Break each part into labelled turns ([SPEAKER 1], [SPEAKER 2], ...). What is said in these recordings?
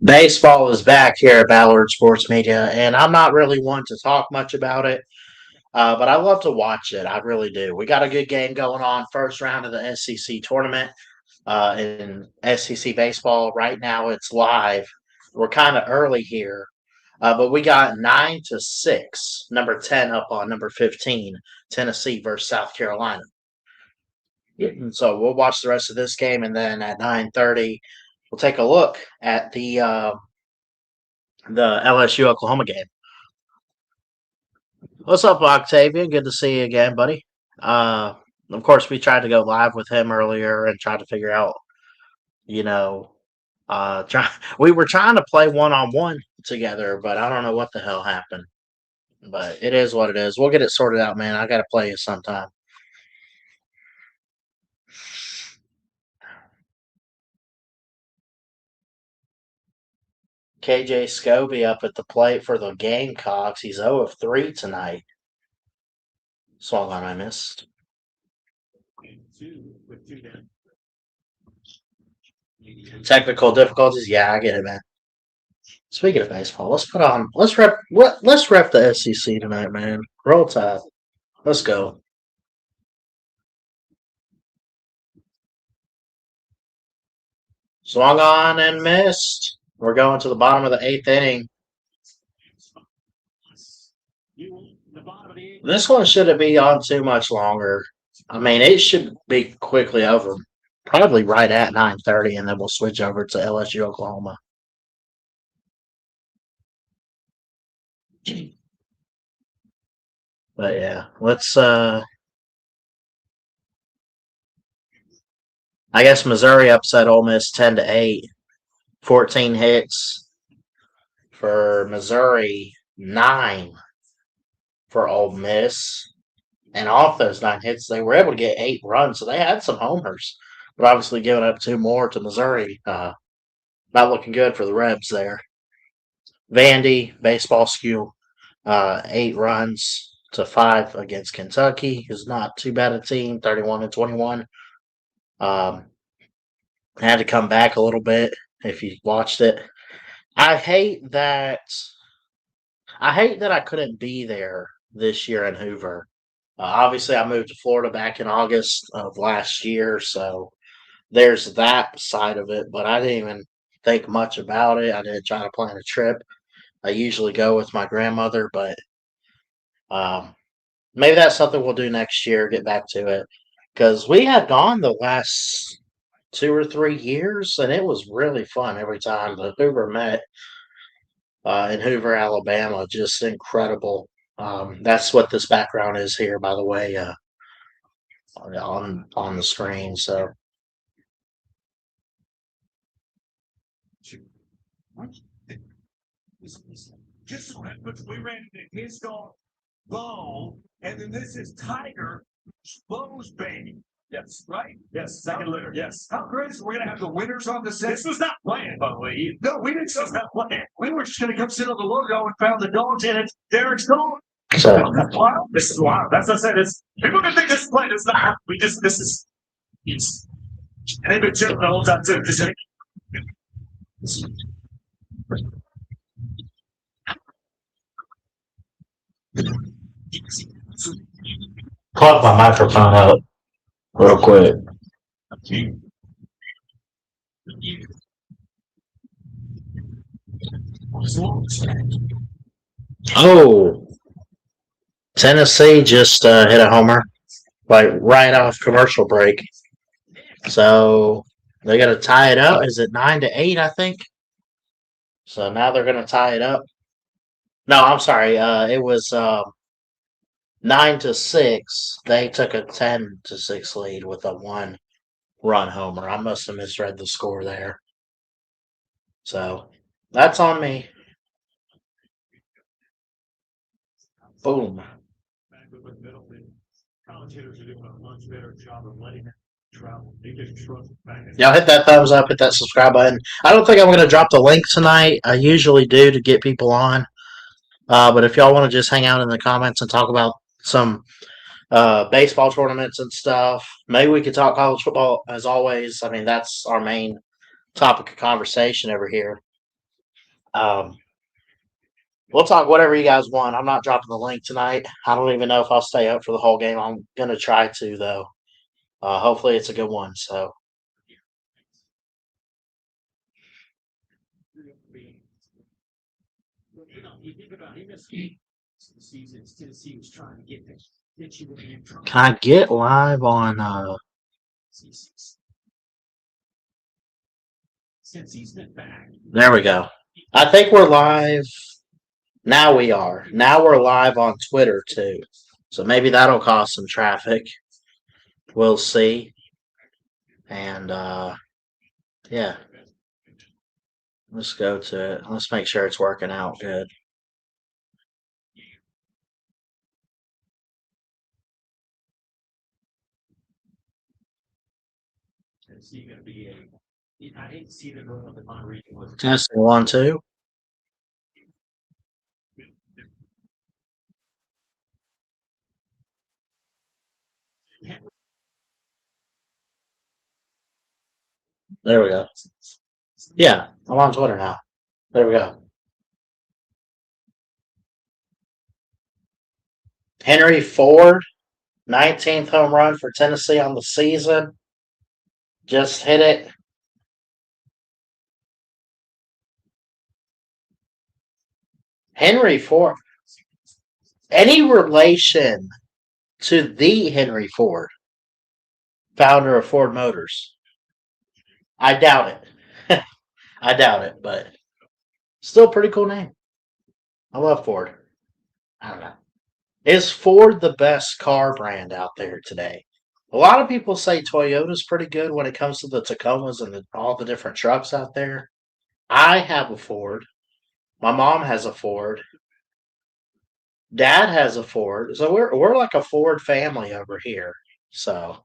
[SPEAKER 1] Baseball is back here at Ballard Sports Media, and I'm not really one to talk much about it, but I love to watch it. I really do. We got a good game going on. First round of the SEC tournament in SEC baseball. Right now, it's live. We're kind of early here, but we got 9-6, number 10 up on number 15, Tennessee versus South Carolina. And so we'll watch the rest of this game, and then at 9:30, we'll take a look at the LSU Oklahoma game. What's up, Octavian? Good to see you again, buddy. Of course, we tried to go live with him earlier and try to figure out, you know, we were trying to play one-on-one together, but I don't know what the hell happened. But it is what it is. We'll get it sorted out, man. I got to play you sometime. KJ Scobie up at the plate for the Gamecocks. He's 0 of 3 tonight. Swung on, I missed. Technical difficulties, yeah, I get it, man. Speaking of baseball, let's rep the SEC tonight, man. Roll Tide. Let's go. Swung on and missed. We're going to the bottom of the 8th inning. This one shouldn't be on too much longer. I mean, it should be quickly over. Probably right at 9:30, and then we'll switch over to LSU Oklahoma. But yeah, let's I guess Missouri upset Ole Miss 10-8. 14 hits for Missouri, 9 for Ole Miss. And off those 9 hits, they were able to get 8 runs, so they had some homers. But obviously giving up 2 more to Missouri. Not looking good for the Rebs there. Vandy, baseball skew, 8 runs to 5 against Kentucky. Is not too bad a team, 31-21. Had to come back a little bit if you watched it. I hate that I couldn't be there this year in Hoover. Obviously, I moved to Florida back in August of last year, so there's that side of it. But I didn't even think much about it. I didn't try to plan a trip. I usually go with my grandmother, but maybe that's something we'll do next year, get back to it. Because we had gone the last 2 or 3 years, and it was really fun every time the Hoover met in Hoover, Alabama. Just incredible. That's what this background is here, by the way, on the screen. So.
[SPEAKER 2] Just so happens we ran into his dog, Bo, and then this is Tiger, Bo's baby. Yes, right? Yes, second litter. Yes. How crazy? We're going to have the winners on the set. This was not planned, by the way. No, we didn't. This was not planned. We were just going to come sit on the logo and found the dogs in it. Derek's dog.
[SPEAKER 1] So.
[SPEAKER 2] That's wild. This is wild. That's what I said. People can think this is planned. It's not. This is. And they've been chilling the whole time, too. Just like.
[SPEAKER 1] Plug my microphone up real quick. Oh, Tennessee just hit a homer, like right off commercial break. So they're gonna tie it up. Is it 9-8? I think. So now they're gonna tie it up. No, I'm sorry. It was 9-6. They took a 10-6 lead with a 1-run homer. I must have misread the score there. So that's on me. Boom. Y'all hit that thumbs up, hit that subscribe button. I don't think I'm going to drop the link tonight. I usually do to get people on. But if y'all want to just hang out in the comments and talk about some baseball tournaments and stuff, maybe we could talk college football as always. I mean, that's our main topic of conversation over here. Um, we'll talk whatever you guys want. I'm not dropping the link tonight. I don't even know if I'll stay up for the whole game. I'm gonna try to though. Hopefully, it's a good one. So
[SPEAKER 2] You think about him as the season. Tennessee was trying to get you in trouble.
[SPEAKER 1] can I get live on?
[SPEAKER 2] Since he's been back.
[SPEAKER 1] There we go. I think we're live. Now we are. Now we're live on Twitter too. So maybe that'll cause some traffic. We'll see. And yeah, let's go to it. Let's make sure it's working out good.
[SPEAKER 2] Tennessee going to be a. I hate to see them going up in my region with
[SPEAKER 1] Testing 1 2. There we go. Yeah, I'm on Twitter now. There we go. Henry Ford, 19th home run for Tennessee on the season. Just hit it. Henry Ford. Any relation to the Henry Ford, founder of Ford Motors? I doubt it. I doubt it, but still pretty cool name. I love Ford. I don't know. Is Ford the best car brand out there today? A lot of people say Toyota's pretty good when it comes to the Tacomas and all the different trucks out there. I have a Ford. My mom has a Ford. Dad has a Ford. So we're like a Ford family over here. So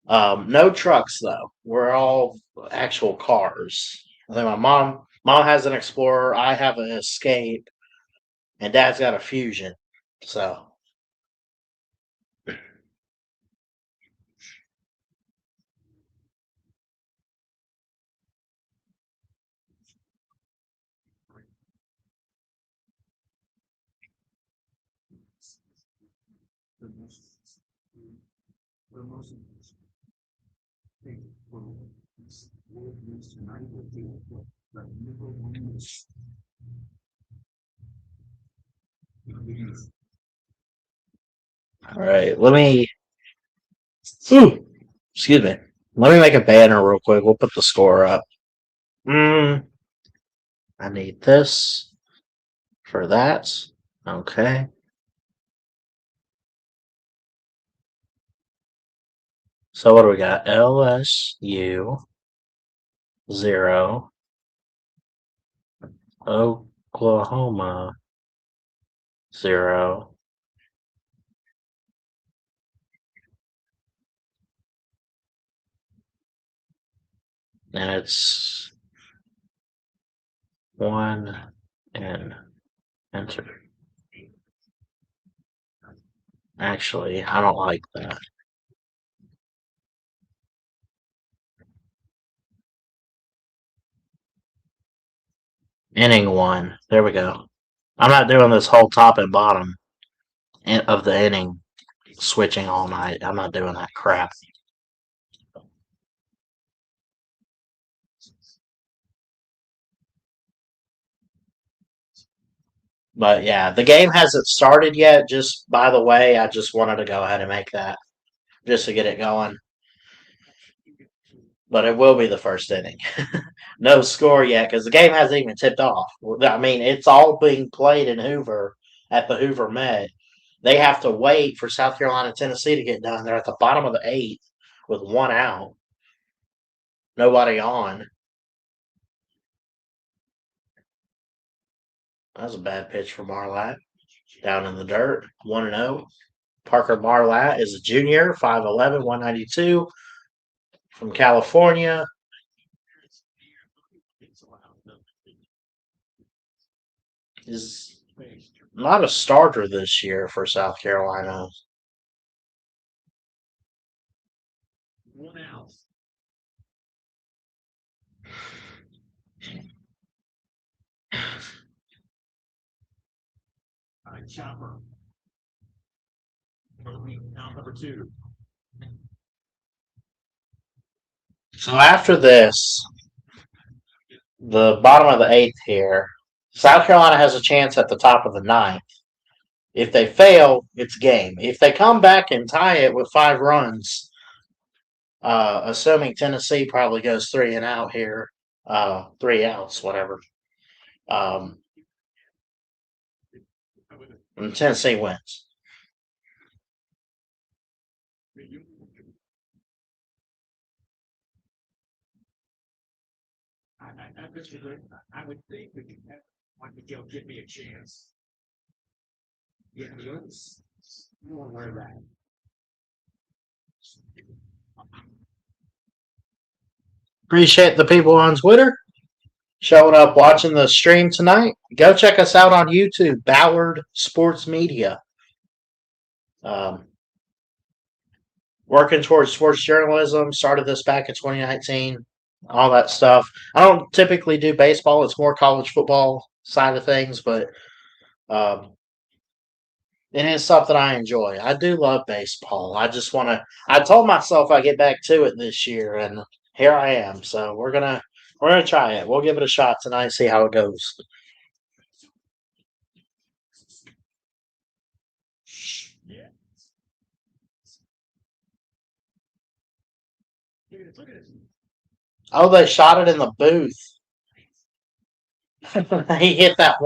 [SPEAKER 1] no trucks though. We're all actual cars. I think my mom has an Explorer. I have an Escape, and Dad's got a Fusion. So
[SPEAKER 2] the most thing for world news tonight will be the number one.
[SPEAKER 1] all right, let me. Ooh, excuse me. Let me make a banner real quick. We'll put the score up. I need this for that. Okay. So what do we got? LSU 0, Oklahoma 0. And it's 1 and enter. Actually, I don't like that. Inning 1. There we go. I'm not doing this whole top and bottom of the inning switching all night. I'm not doing that crap. But yeah, the game hasn't started yet. Just by the way, I just wanted to go ahead and make that just to get it going. But it will be the first inning. No score yet because the game hasn't even tipped off. I mean, it's all being played in Hoover at the Hoover Met. They have to wait for South Carolina, Tennessee to get done. They're at the bottom of the 8th with 1 out, nobody on. That was a bad pitch for Marlatt. Down in the dirt, 1-0. Parker Marlatt is a junior, 5'11", 192, from California. Is not a starter this year for South Carolina.
[SPEAKER 2] 1 out. Chopper. Now number 2.
[SPEAKER 1] So after this, the bottom of the eighth here, South Carolina has a chance at the top of the ninth. If they fail, it's game. If they come back and tie it with 5 runs, assuming Tennessee probably goes 3-and-out here, 3 outs, whatever. Um, and Tennessee wins.
[SPEAKER 2] I would think we could have one Miguel give me a chance. Yeah, you won't wear that.
[SPEAKER 1] Appreciate the people on Twitter showing up watching the stream tonight. Go check us out on YouTube, Ballard Sports Media. Working towards sports journalism. Started this back in 2019. All that stuff. I don't typically do baseball. It's more college football side of things, but it is something I enjoy. I do love baseball. I just want to. I told myself I get back to it this year, and here I am. So we're gonna try it. We'll give it a shot tonight. See how it goes.
[SPEAKER 2] Yeah. Look at this.
[SPEAKER 1] Oh, they shot it in the booth. He hit that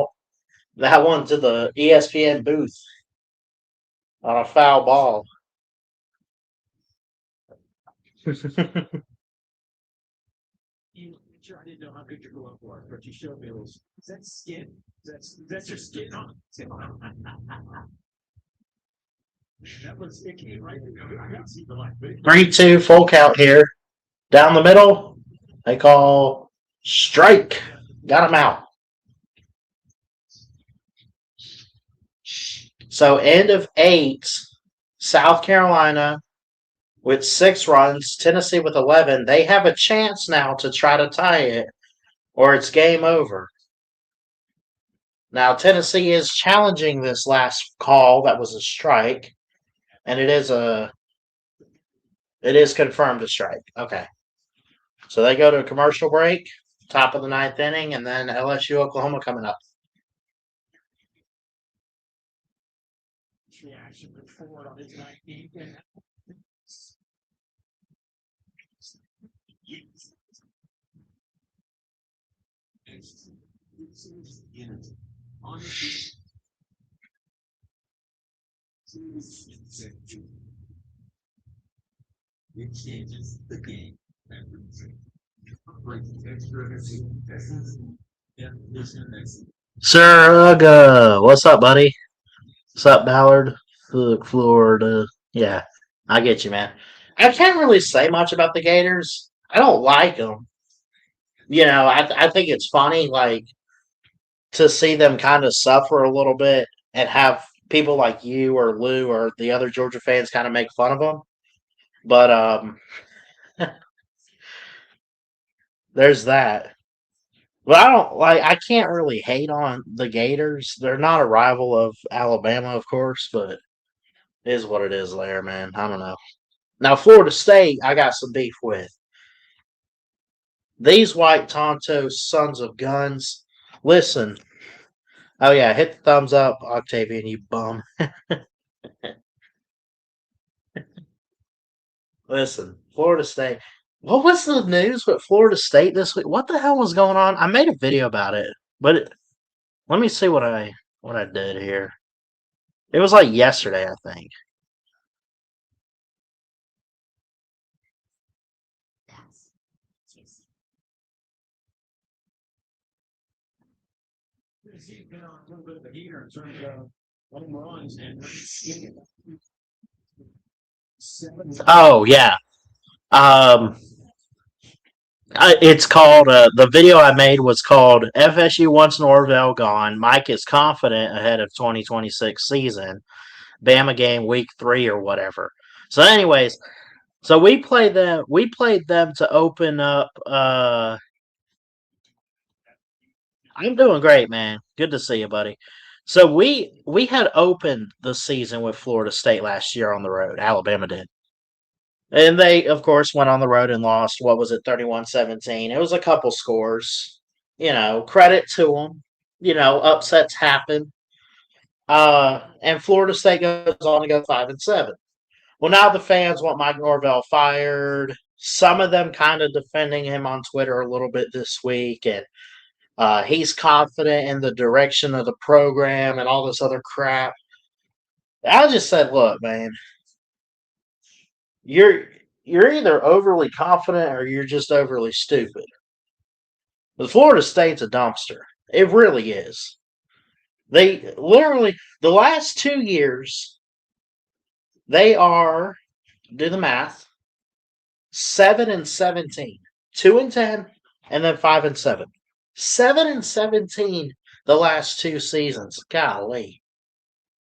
[SPEAKER 1] one to the ESPN booth on a foul ball.
[SPEAKER 2] Sure, I didn't know how good you're going for it, but you showed me is that skin? That's your skin on it. That was icky, right? I got to see the light.
[SPEAKER 1] 3-2 full count here. Down the middle, they call strike. Got him out. So end of 8, South Carolina with 6 runs, Tennessee with 11. They have a chance now to try to tie it, or it's game over. Now Tennessee is challenging this last call that was a strike, and it is confirmed a strike. Okay. So they go to a commercial break, top of the 9th inning, and then LSU Oklahoma coming up.
[SPEAKER 2] Reaction forward on his 19th. It changes the game.
[SPEAKER 1] Sir, what's up, buddy? What's up, Ballard? Florida. Yeah, I get you, man. I can't really say much about the Gators. I don't like them. I think it's funny, like, to see them kind of suffer a little bit and have people like you or Lou or the other Georgia fans kind of make fun of them. But there's that. But I don't like. I can't really hate on the Gators. They're not a rival of Alabama, of course, but it is what it is. There, man. I don't know. Now, Florida State, I got some beef with. These white Tonto sons of guns. Listen. Oh yeah, hit the thumbs up, Octavian, you bum. Listen, Florida State. What was the news with Florida State this week? What the hell was going on? I made a video about it, but let me see what I did here. It was like yesterday, I think.
[SPEAKER 2] He's been on a little bit of a heater in terms of home runs and
[SPEAKER 1] Oh yeah. Um, it's called. The video I made was called "FSU wants Norvell gone. Mike is confident ahead of 2026 season. Bama game week 3 or whatever." So, anyways, so we played them. We played them to open up I'm doing great, man. Good to see you, buddy. So we had opened the season with Florida State last year on the road. Alabama did. And they, of course, went on the road and lost. What was it, 31-17? It was a couple scores. Credit to them. Upsets happen. And Florida State goes on to go 5-7. Well, now the fans want Mike Norvell fired. Some of them kind of defending him on Twitter a little bit this week, and he's confident in the direction of the program and all this other crap. I just said, look, man, you're you're either overly confident or you're just overly stupid. The Florida State's a dumpster. It really is. They literally the last 2 years they are do the math 7-17, 2-10, and then 5-7. 7-17 the last two seasons. Golly.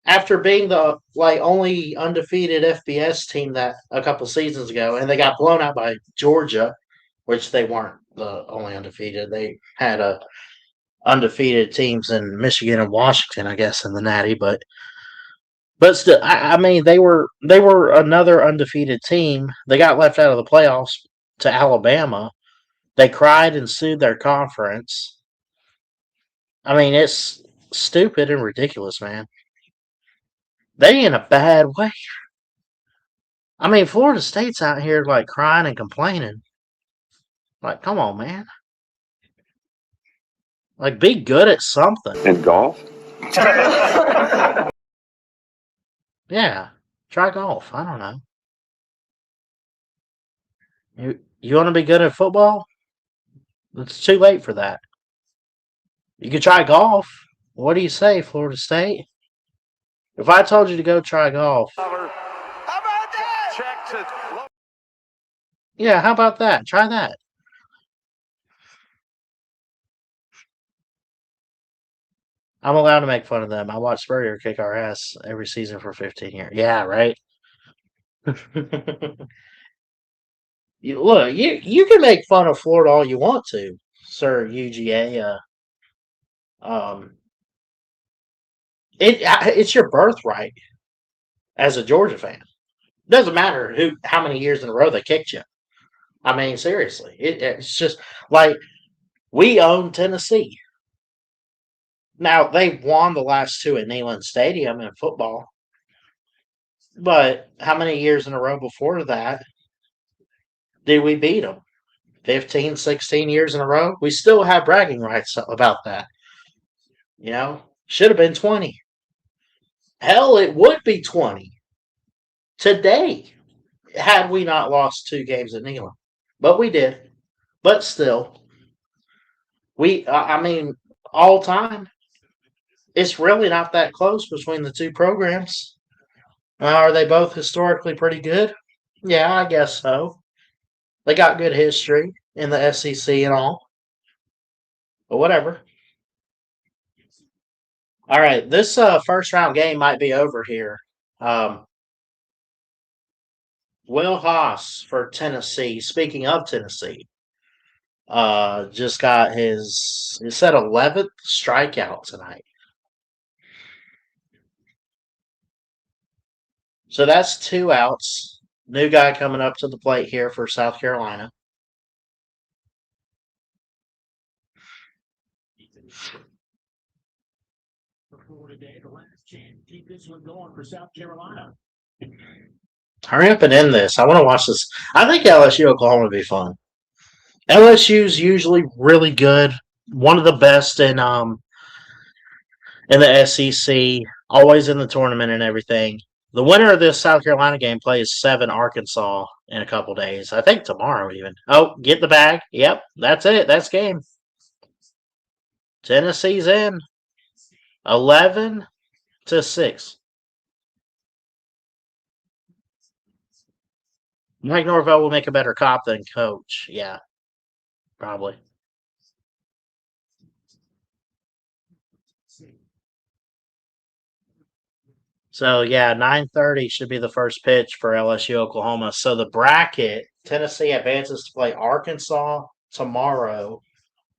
[SPEAKER 1] After being the only undefeated FBS team that a couple seasons ago, and they got blown out by Georgia, which they weren't the only undefeated. They had undefeated teams in Michigan and Washington, I guess, in the Natty, but still, I mean, they were another undefeated team. They got left out of the playoffs to Alabama. They cried and sued their conference. I mean, it's stupid and ridiculous, man. They in a bad way. I mean, Florida State's out here crying and complaining. Come on, man. Be good at something.
[SPEAKER 3] In golf?
[SPEAKER 1] Yeah, try golf. I don't know. You want to be good at football? It's too late for that. You could try golf. What do you say, Florida State? If I told you to go try golf,
[SPEAKER 3] How about that? Check to
[SPEAKER 1] yeah, how about that? Try that. I'm allowed to make fun of them. I watch Spurrier kick our ass every season for 15 years. Yeah, right. You can make fun of Florida all you want to, Sir UGA. Um, it's your birthright as a Georgia fan. Doesn't matter how many years in a row they kicked you. I mean, seriously, it's just like we own Tennessee. Now they won the last two at Neyland Stadium in football, but how many years in a row before that did we beat them? 15, 16 years in a row? We still have bragging rights about that. Should have been 20. Hell, it would be 20 today had we not lost two games at Neyland. But we did. But still, I mean, all time, it's really not that close between the two programs. Are they both historically pretty good? Yeah, I guess so. They got good history in the SEC and all. But whatever. All right, this first round game might be over here. Will Haas for Tennessee. Speaking of Tennessee, just got his 11th strikeout tonight. So that's 2 outs. New guy coming up to the plate here for South Carolina.
[SPEAKER 2] Today, the last chance to keep this one going for South Carolina.
[SPEAKER 1] Hurry up and end this. I want to watch this. I think LSU Oklahoma would be fun. LSU's usually really good. One of the best in the SEC, always in the tournament and everything. The winner of this South Carolina game plays 7 Arkansas in a couple days. I think tomorrow even. Oh, get the bag. Yep, that's it. That's game. Tennessee's in. 11-6. Mike Norvell will make a better cop than coach. Yeah, probably. So, yeah, 9:30 should be the first pitch for LSU Oklahoma. So the bracket, Tennessee advances to play Arkansas tomorrow.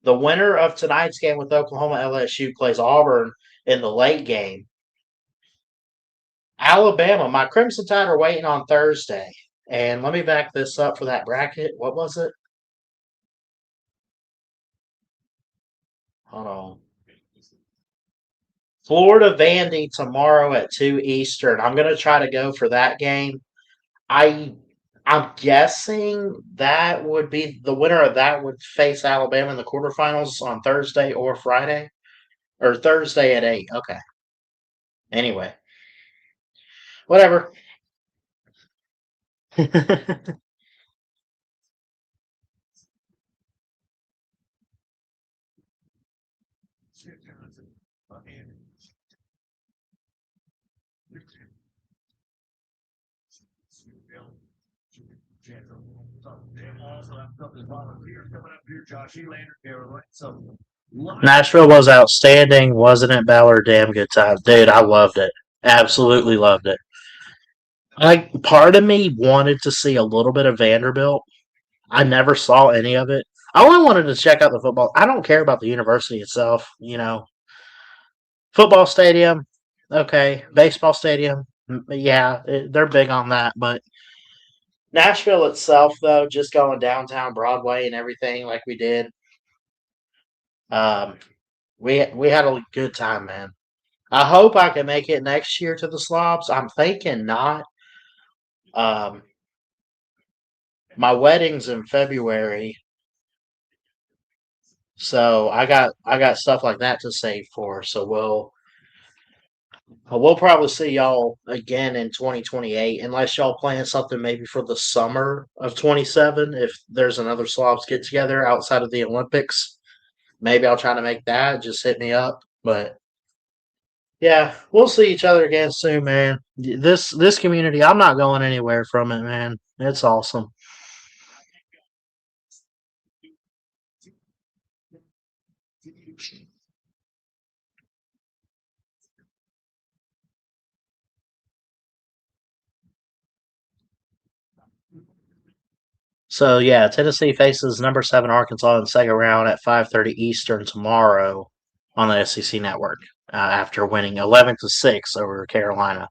[SPEAKER 1] The winner of tonight's game with Oklahoma LSU plays Auburn in the late game. Alabama, my Crimson Tide are waiting on Thursday. And let me back this up for that bracket. What was it? Hold on. Florida Vandy tomorrow at 2 Eastern. I'm going to try to go for that game. I'm guessing that would be the winner of that would face Alabama in the quarterfinals on Thursday or Friday. Or Thursday at 8. Okay. Anyway. Whatever. Nashville was outstanding, wasn't it, Ballard? Damn good time. Dude, I loved it. Absolutely loved it. Part of me wanted to see a little bit of Vanderbilt. I never saw any of it. I only wanted to check out the football. I don't care about the university itself, Football stadium, okay. Baseball stadium, yeah, they're big on that. But Nashville itself, though, just going downtown Broadway and everything like we did, um, we had a good time, man. I hope I can make it next year to the Slobs. I'm thinking not. Um, my wedding's in February, so I got stuff like that to save for. So we'll probably see y'all again in 2028, unless y'all plan something maybe for the summer of 27. If there's another Slobs get together outside of the Olympics, maybe I'll try to make that. Just hit me up. But yeah, we'll see each other again soon, man. This community, I'm not going anywhere from it, man. It's awesome. So yeah, Tennessee faces number 7 Arkansas in the second round at 5:30 Eastern tomorrow on the SEC network after winning 11-6 over Carolina.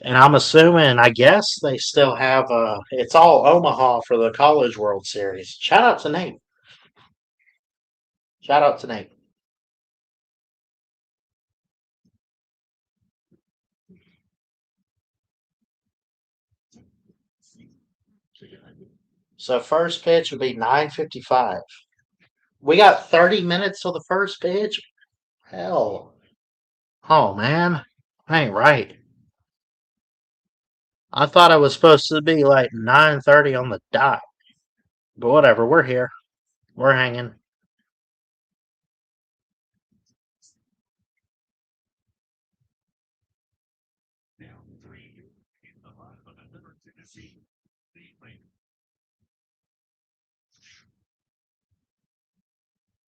[SPEAKER 1] And I'm assuming, I guess they still have it's all Omaha for the College World Series. Shout out to Nate. Shout out to Nate. So first pitch would be 9:55. We got 30 minutes till the first pitch. Hell, oh man, I ain't right. I thought it was supposed to be like 9:30 on the dot. But whatever, we're here. We're hanging.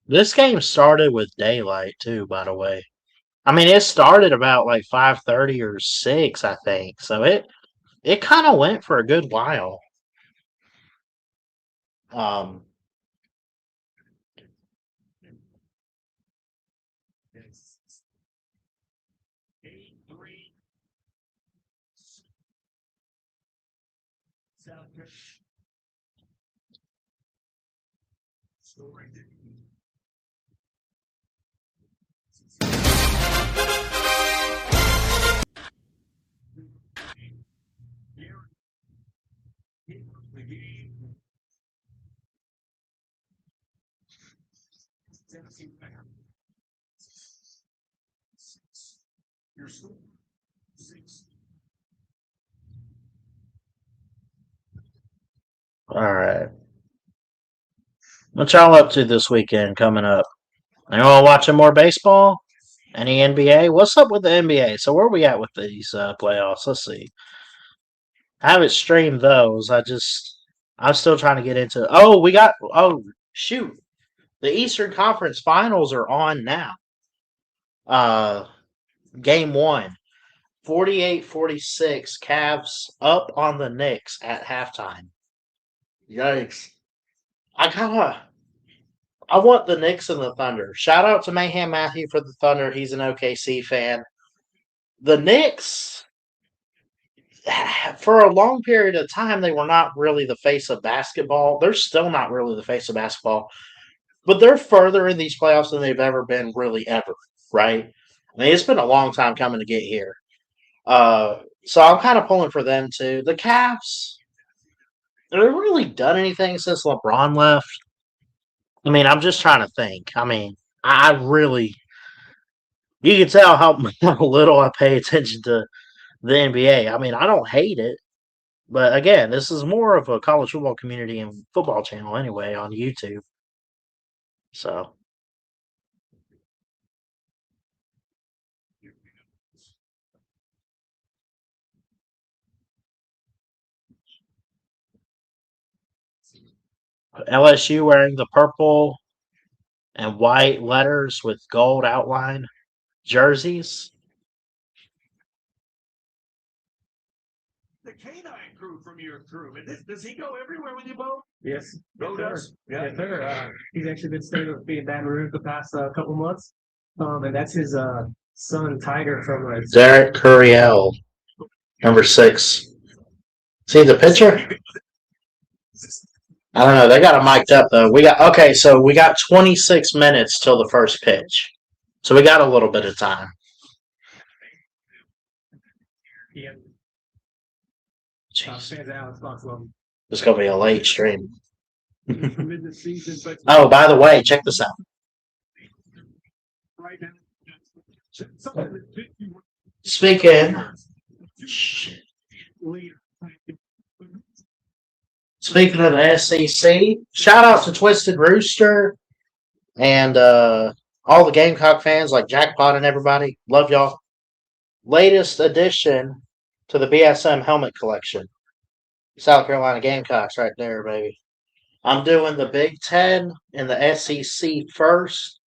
[SPEAKER 1] This game started with daylight too, by the way. I mean, it started about like 5:30 or 6, I think. So it kind of went for a good while. Um, all right. What y'all up to this weekend coming up? Anyone watching more baseball? Any NBA? What's up with the NBA? So where are we at with these playoffs? Let's see. I haven't streamed those. I'm still trying to get into. Oh shoot, the Eastern Conference Finals are on now. Game 1, 48-46, Cavs up on the Knicks at halftime. Yikes. I want the Knicks and the Thunder. Shout out to Mayhem Matthew for the Thunder. He's an OKC fan. The Knicks, for a long period of time, they were not really the face of basketball. They're still not really the face of basketball. But they're further in these playoffs than they've ever been, really ever, right? I mean, it's been a long time coming to get here. So I'm kind of pulling for them, too. The Cavs, have they really done anything since LeBron left? I mean, I'm just trying to think. I mean, I really, you can tell how little I pay attention to the NBA. I mean, I don't hate it, but again, this is more of a college football community and football channel anyway on YouTube. So, LSU wearing the purple and white letters with gold outline jerseys.
[SPEAKER 2] The canine crew from your crew. And does he go everywhere with you, Bo?
[SPEAKER 4] Yes.
[SPEAKER 2] Bo does?
[SPEAKER 4] Yeah. Yes, sir. He's actually been staying with me in Baton Rouge the past couple months. And that's his son, Tiger, from
[SPEAKER 1] Derek Curiel, number 6. See the picture? I don't know. They got it mic'd up though. So we got 26 minutes till the first pitch. So we got a little bit of time.
[SPEAKER 4] Yeah.
[SPEAKER 1] Jeez.
[SPEAKER 4] Fans out.
[SPEAKER 1] It's gonna be a late stream.
[SPEAKER 4] Mid the season, but
[SPEAKER 1] Oh, by the way, check this out.
[SPEAKER 2] Right now.
[SPEAKER 1] Speaking of the SEC, shout out to Twisted Rooster and all the Gamecock fans like Jackpot and everybody. Love y'all. Latest addition to the BSM helmet collection. South Carolina Gamecocks right there, baby. I'm doing the Big Ten and the SEC first.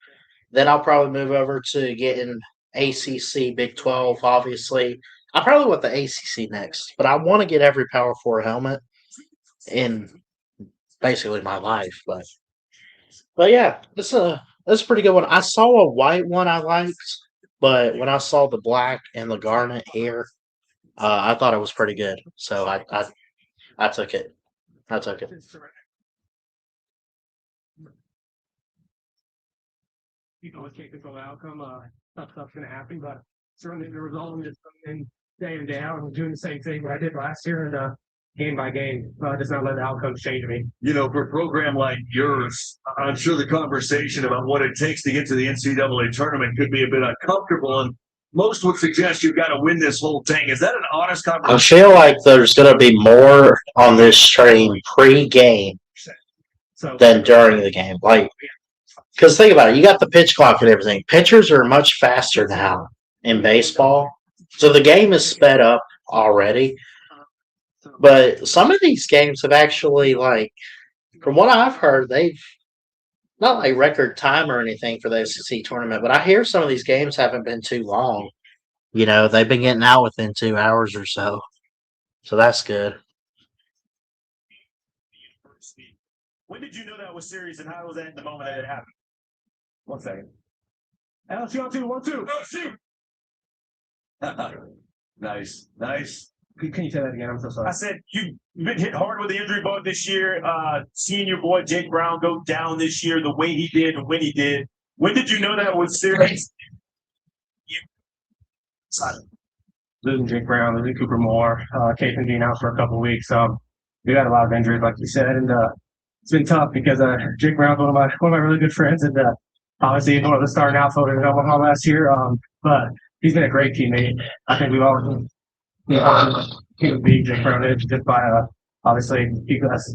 [SPEAKER 1] Then I'll probably move over to getting ACC, Big 12, obviously. I probably want the ACC next, but I want to get every Power 4 helmet in basically my life. But yeah, it's a pretty good one. I saw a white one I liked, but when I saw the black and the garnet here, I thought it was pretty good. So I took it. I took it.
[SPEAKER 4] people always can't control the outcome. Stuff's going to happen, but certainly the result of just coming in day in, day out and doing the same thing that I did last year and game by game does not let the outcomes change me.
[SPEAKER 2] You know, for a program like yours, I'm sure the conversation about what it takes to get to the NCAA tournament could be a bit uncomfortable, and most would suggest you've got to win this whole thing. Is that an honest conversation?
[SPEAKER 1] I feel like there's going to be more on this stream pre-game than during the game. Like, because think about it, you got the pitch clock and everything. Pitchers are much faster now in baseball, so the game is sped up already. But some of these games have actually, like, from what I've heard, they've not like record time or anything for the SEC tournament, but I hear some of these games haven't been too long. You know, they've been getting out within 2 hours or so. So that's good.
[SPEAKER 2] When did you know that was serious, and how was that in the moment that it happened? 1 second. LSU on 2, 1, 2. Oh, shoot! Nice, nice.
[SPEAKER 4] Can you say that again? I'm so sorry.
[SPEAKER 2] I said you've been hit hard with the injury bug this year. Seeing your boy Jake Brown go down this year the way he did and when he did. When did you know that was serious?
[SPEAKER 4] Losing Jake Brown, losing Cooper Moore, Cason being out for a couple of weeks. We got a lot of injuries, like you said, and it's been tough because Jake Brown's one of my really good friends, and obviously he's one of the starting outfielders in Omaha last year. But he's been a great teammate. I think we've always can't beat Jake Brown just by obviously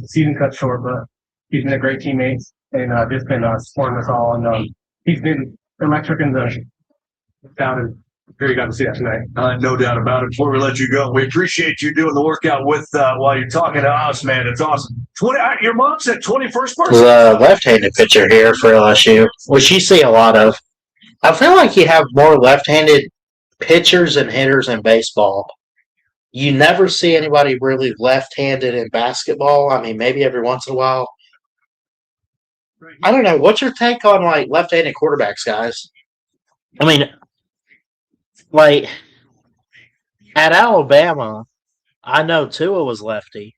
[SPEAKER 4] season cut short, but he's been a great teammate and just been supporting us all, and he's been electric in the down and. Sure, you got to see that tonight.
[SPEAKER 2] No doubt about it. Before we let you go, we appreciate you doing the workout with while you're talking to us, man. It's awesome. Your mom said 21st person.
[SPEAKER 1] The left-handed pitcher here for LSU, which you see a lot of. I feel like you have more left-handed pitchers and hitters in baseball. You never see anybody really left-handed in basketball. I mean, maybe every once in a while. I don't know. What's your take on like left-handed quarterbacks, guys? I mean, like at Alabama, I know Tua was lefty.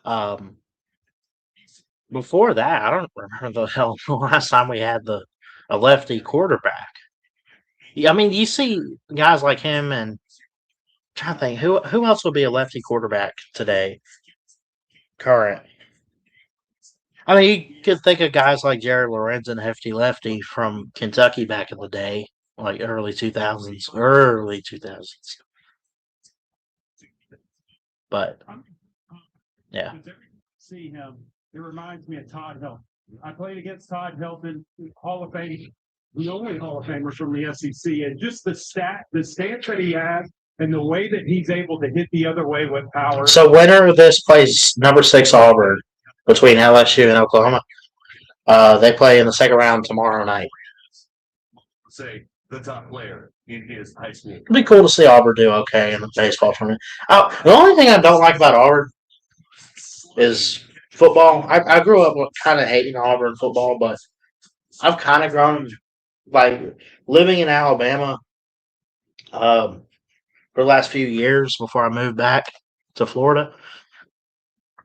[SPEAKER 1] Um, Before that, I don't remember the hell the last time we had a lefty quarterback. I mean, you see guys like him, and I'm trying to think who else would be a lefty quarterback today, current. I mean, you could think of guys like Jared Lorenzen, hefty lefty from Kentucky back in the day, like early 2000s. But yeah,
[SPEAKER 4] See him. It reminds me of Todd Helton. I played against Todd Helton, Hall of Fame, the only Hall of Famer from the SEC, and just the stance that he has, and the way that he's able to hit the other way with power.
[SPEAKER 1] so winner of this plays number 6 Auburn between LSU and Oklahoma. They play in the second round tomorrow night.
[SPEAKER 2] Say the top player in his high school.
[SPEAKER 1] It'd be cool to see Auburn do okay in the baseball tournament. The only thing I don't like about Auburn is football. I grew up kind of hating Auburn football, but I've kind of grown like living in Alabama for the last few years before I moved back to Florida.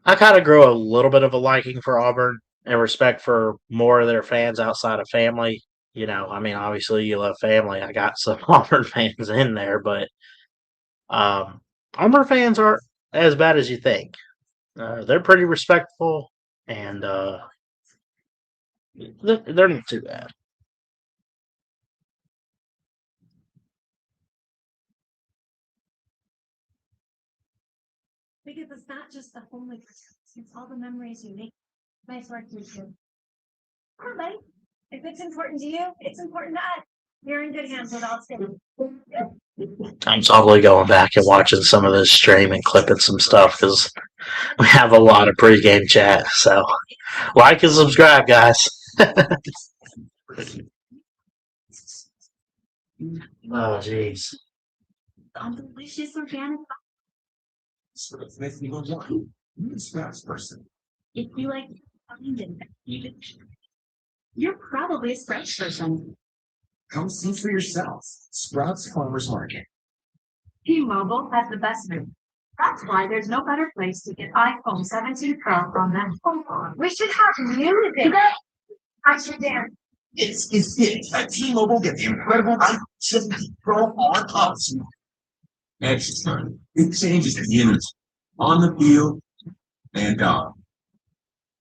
[SPEAKER 1] I kind of grew a little bit of a liking for Auburn and respect for more of their fans outside of family. You know, I mean, obviously you love family. I got some Auburn fans in there, but Auburn fans aren't as bad as you think. They're pretty respectful, and they're not too bad.
[SPEAKER 5] Because it's not just the homely, it's all the memories you make. Nice work, you two. Alright, if it's important to you, it's important to us. You're in good hands with all students.
[SPEAKER 1] I'm totally going back and watching some of this stream and clipping some stuff because we have a lot of pregame chat. So, like and subscribe, guys. Oh, jeez.
[SPEAKER 5] Delicious organic.
[SPEAKER 2] So it's making you go, who's this fast person?
[SPEAKER 5] If you like find and you're probably a French person.
[SPEAKER 2] Come see for yourself. Sprouts Farmers Market.
[SPEAKER 5] T-Mobile has the best move. That's why there's no better place to get iPhone 17 Pro from them. We should have music. I should dance.
[SPEAKER 2] It's it. At T-Mobile, get the incredible iPhone 17 Pro on policy. Extra. It changes the energy on the field and off.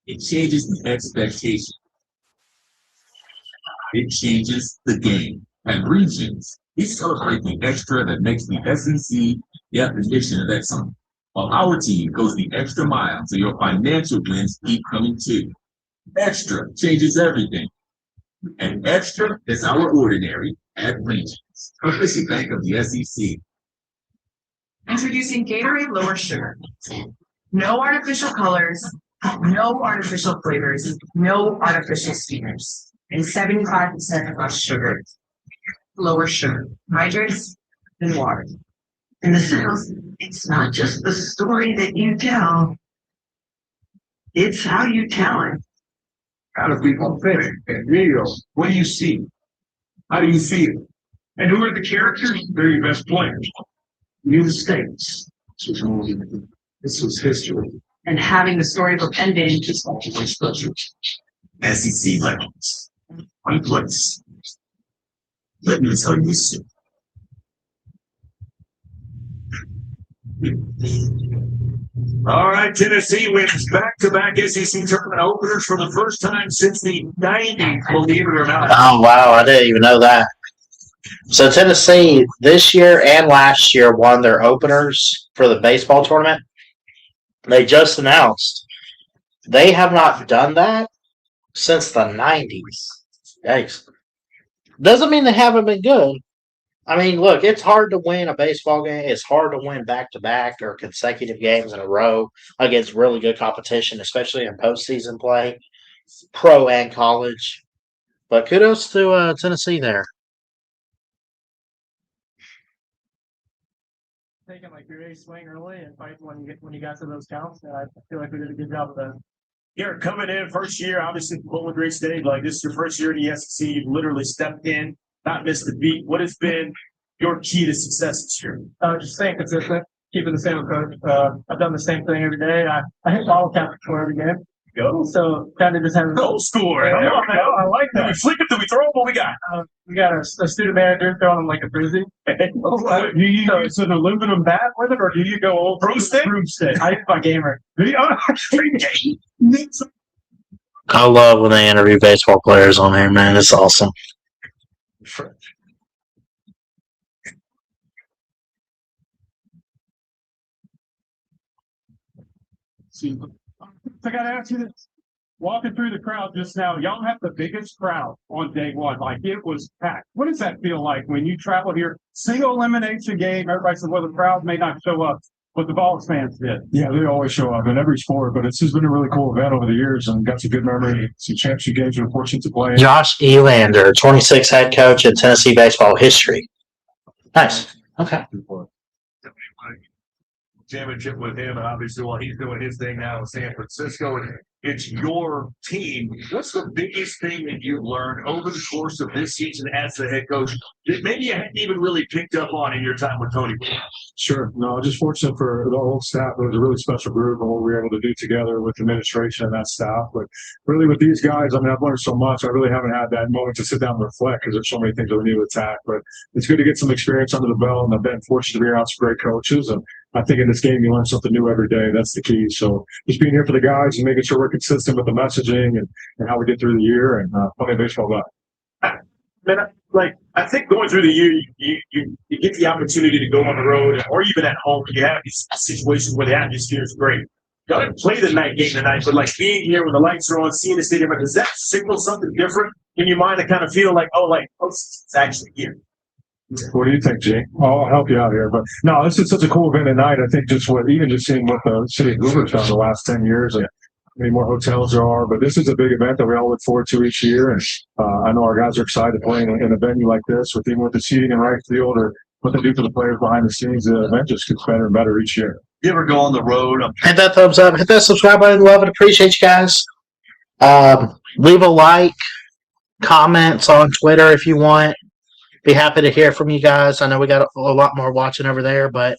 [SPEAKER 2] It changes the expectation. It changes the game and regions. We celebrate the extra that makes the SEC the definition of excellence. While our team goes the extra mile so your financial wins keep coming too. Extra changes everything. And extra is our ordinary at Regions, official bank of the SEC.
[SPEAKER 6] Introducing Gatorade Lower Sugar. No artificial colors, no artificial flavors, no artificial sweeteners, and 75% less sugar. Lower sugar hydrates than water.
[SPEAKER 7] In the South, it's not just the story that you tell, it's how you tell it.
[SPEAKER 2] How to be authentic and real. What do you see? How do you feel? And who are the characters? They're your best players. New States. This was history.
[SPEAKER 6] And having the story of a pen game
[SPEAKER 2] Just like your special. SEC Legends. One place. Let me tell you soon. All right, Tennessee wins back-to-back SEC tournament openers for the first time since the 90s, believe it or not.
[SPEAKER 1] Oh, wow. I didn't even know that. So, Tennessee this year and last year won their openers for the baseball tournament. They just announced they have not done that since the 90s. Yikes. Doesn't mean they haven't been good. I mean, look, it's hard to win a baseball game. It's hard to win back-to-back or consecutive games in a row against really good competition, especially in postseason play, pro and college. But kudos to Tennessee there.
[SPEAKER 4] Taking like your ace swing early and fight when you got to those counts. And I feel like we did a good job of that.
[SPEAKER 2] You're coming in first year, obviously Bowling Green State. Like this is your first year in the SEC. You've literally stepped in, not missed a beat. What has been your key to success this year?
[SPEAKER 4] Just staying consistent, keeping the same approach. I've done the same thing every day. I hit ball cap for every game.
[SPEAKER 2] Go.
[SPEAKER 4] So kind of just having
[SPEAKER 2] Goal score.
[SPEAKER 4] Yeah, I like
[SPEAKER 2] Do we
[SPEAKER 4] that.
[SPEAKER 2] flick it? Do we throw it? What we got?
[SPEAKER 4] We got a student manager throwing them like a frisbee.
[SPEAKER 2] Do you use an aluminum bat with it, or do you go old broomstick?
[SPEAKER 4] Broomstick. I use my gamer.
[SPEAKER 1] I love when they interview baseball players on here, man. It's awesome.
[SPEAKER 2] I got to ask you this. Walking through the crowd just now, y'all have the biggest crowd on day one. Like it was packed. What does that feel like when you travel here? Single elimination game. Everybody said, well, the crowd may not show up, but the Vols fans did.
[SPEAKER 8] Yeah, they always show up in every sport, but it's just been a really cool event over the years and got some good memory. Some championship games we're fortunate to play in.
[SPEAKER 1] Josh Elander, 26 head coach in Tennessee baseball history. Nice. Okay.
[SPEAKER 2] Championship with him, and obviously while he's doing his thing now in San Francisco, and it's your team. What's the biggest thing that you've learned over the course of this season as the head coach that maybe you hadn't even really picked up on in your time with Tony?
[SPEAKER 8] Sure. No, just fortunate for the whole staff. It was a really special group and what we were able to do together with administration and that staff. But really with these guys, I mean, I've learned so much. I really haven't had that moment to sit down and reflect because there's so many things that we need to attack. But it's good to get some experience under the belt, and I've been fortunate to be around some great coaches. And I think in this game, you learn something new every day. That's the key. So just being here for the guys and making sure we're consistent with the messaging and how we get through the year, and plenty of baseball left.
[SPEAKER 2] Man, I think going through the year, you get the opportunity to go on the road, or even at home. You have these situations where the atmosphere is great. Y'all didn't play the night game tonight, but like being here when the lights are on, seeing the stadium, does that signal something different in your mind to kind of feel like, it's actually here?
[SPEAKER 8] What do you think, Jake? I'll help you out here. But no, this is such a cool event tonight. I think just seeing what the city of Hoover's done the last 10 years and how many more hotels there are. But this is a big event that we all look forward to each year. And I know our guys are excited to play in a venue like this with the seating and right field, or what they do for the players behind the scenes. The event just gets better and better each year.
[SPEAKER 2] You ever go on the road?
[SPEAKER 1] Hit that thumbs up. Hit that subscribe button. Love it. Appreciate you guys. Leave a like. Comments on Twitter if you want. Be happy to hear from you guys. I know we got a lot more watching over there, but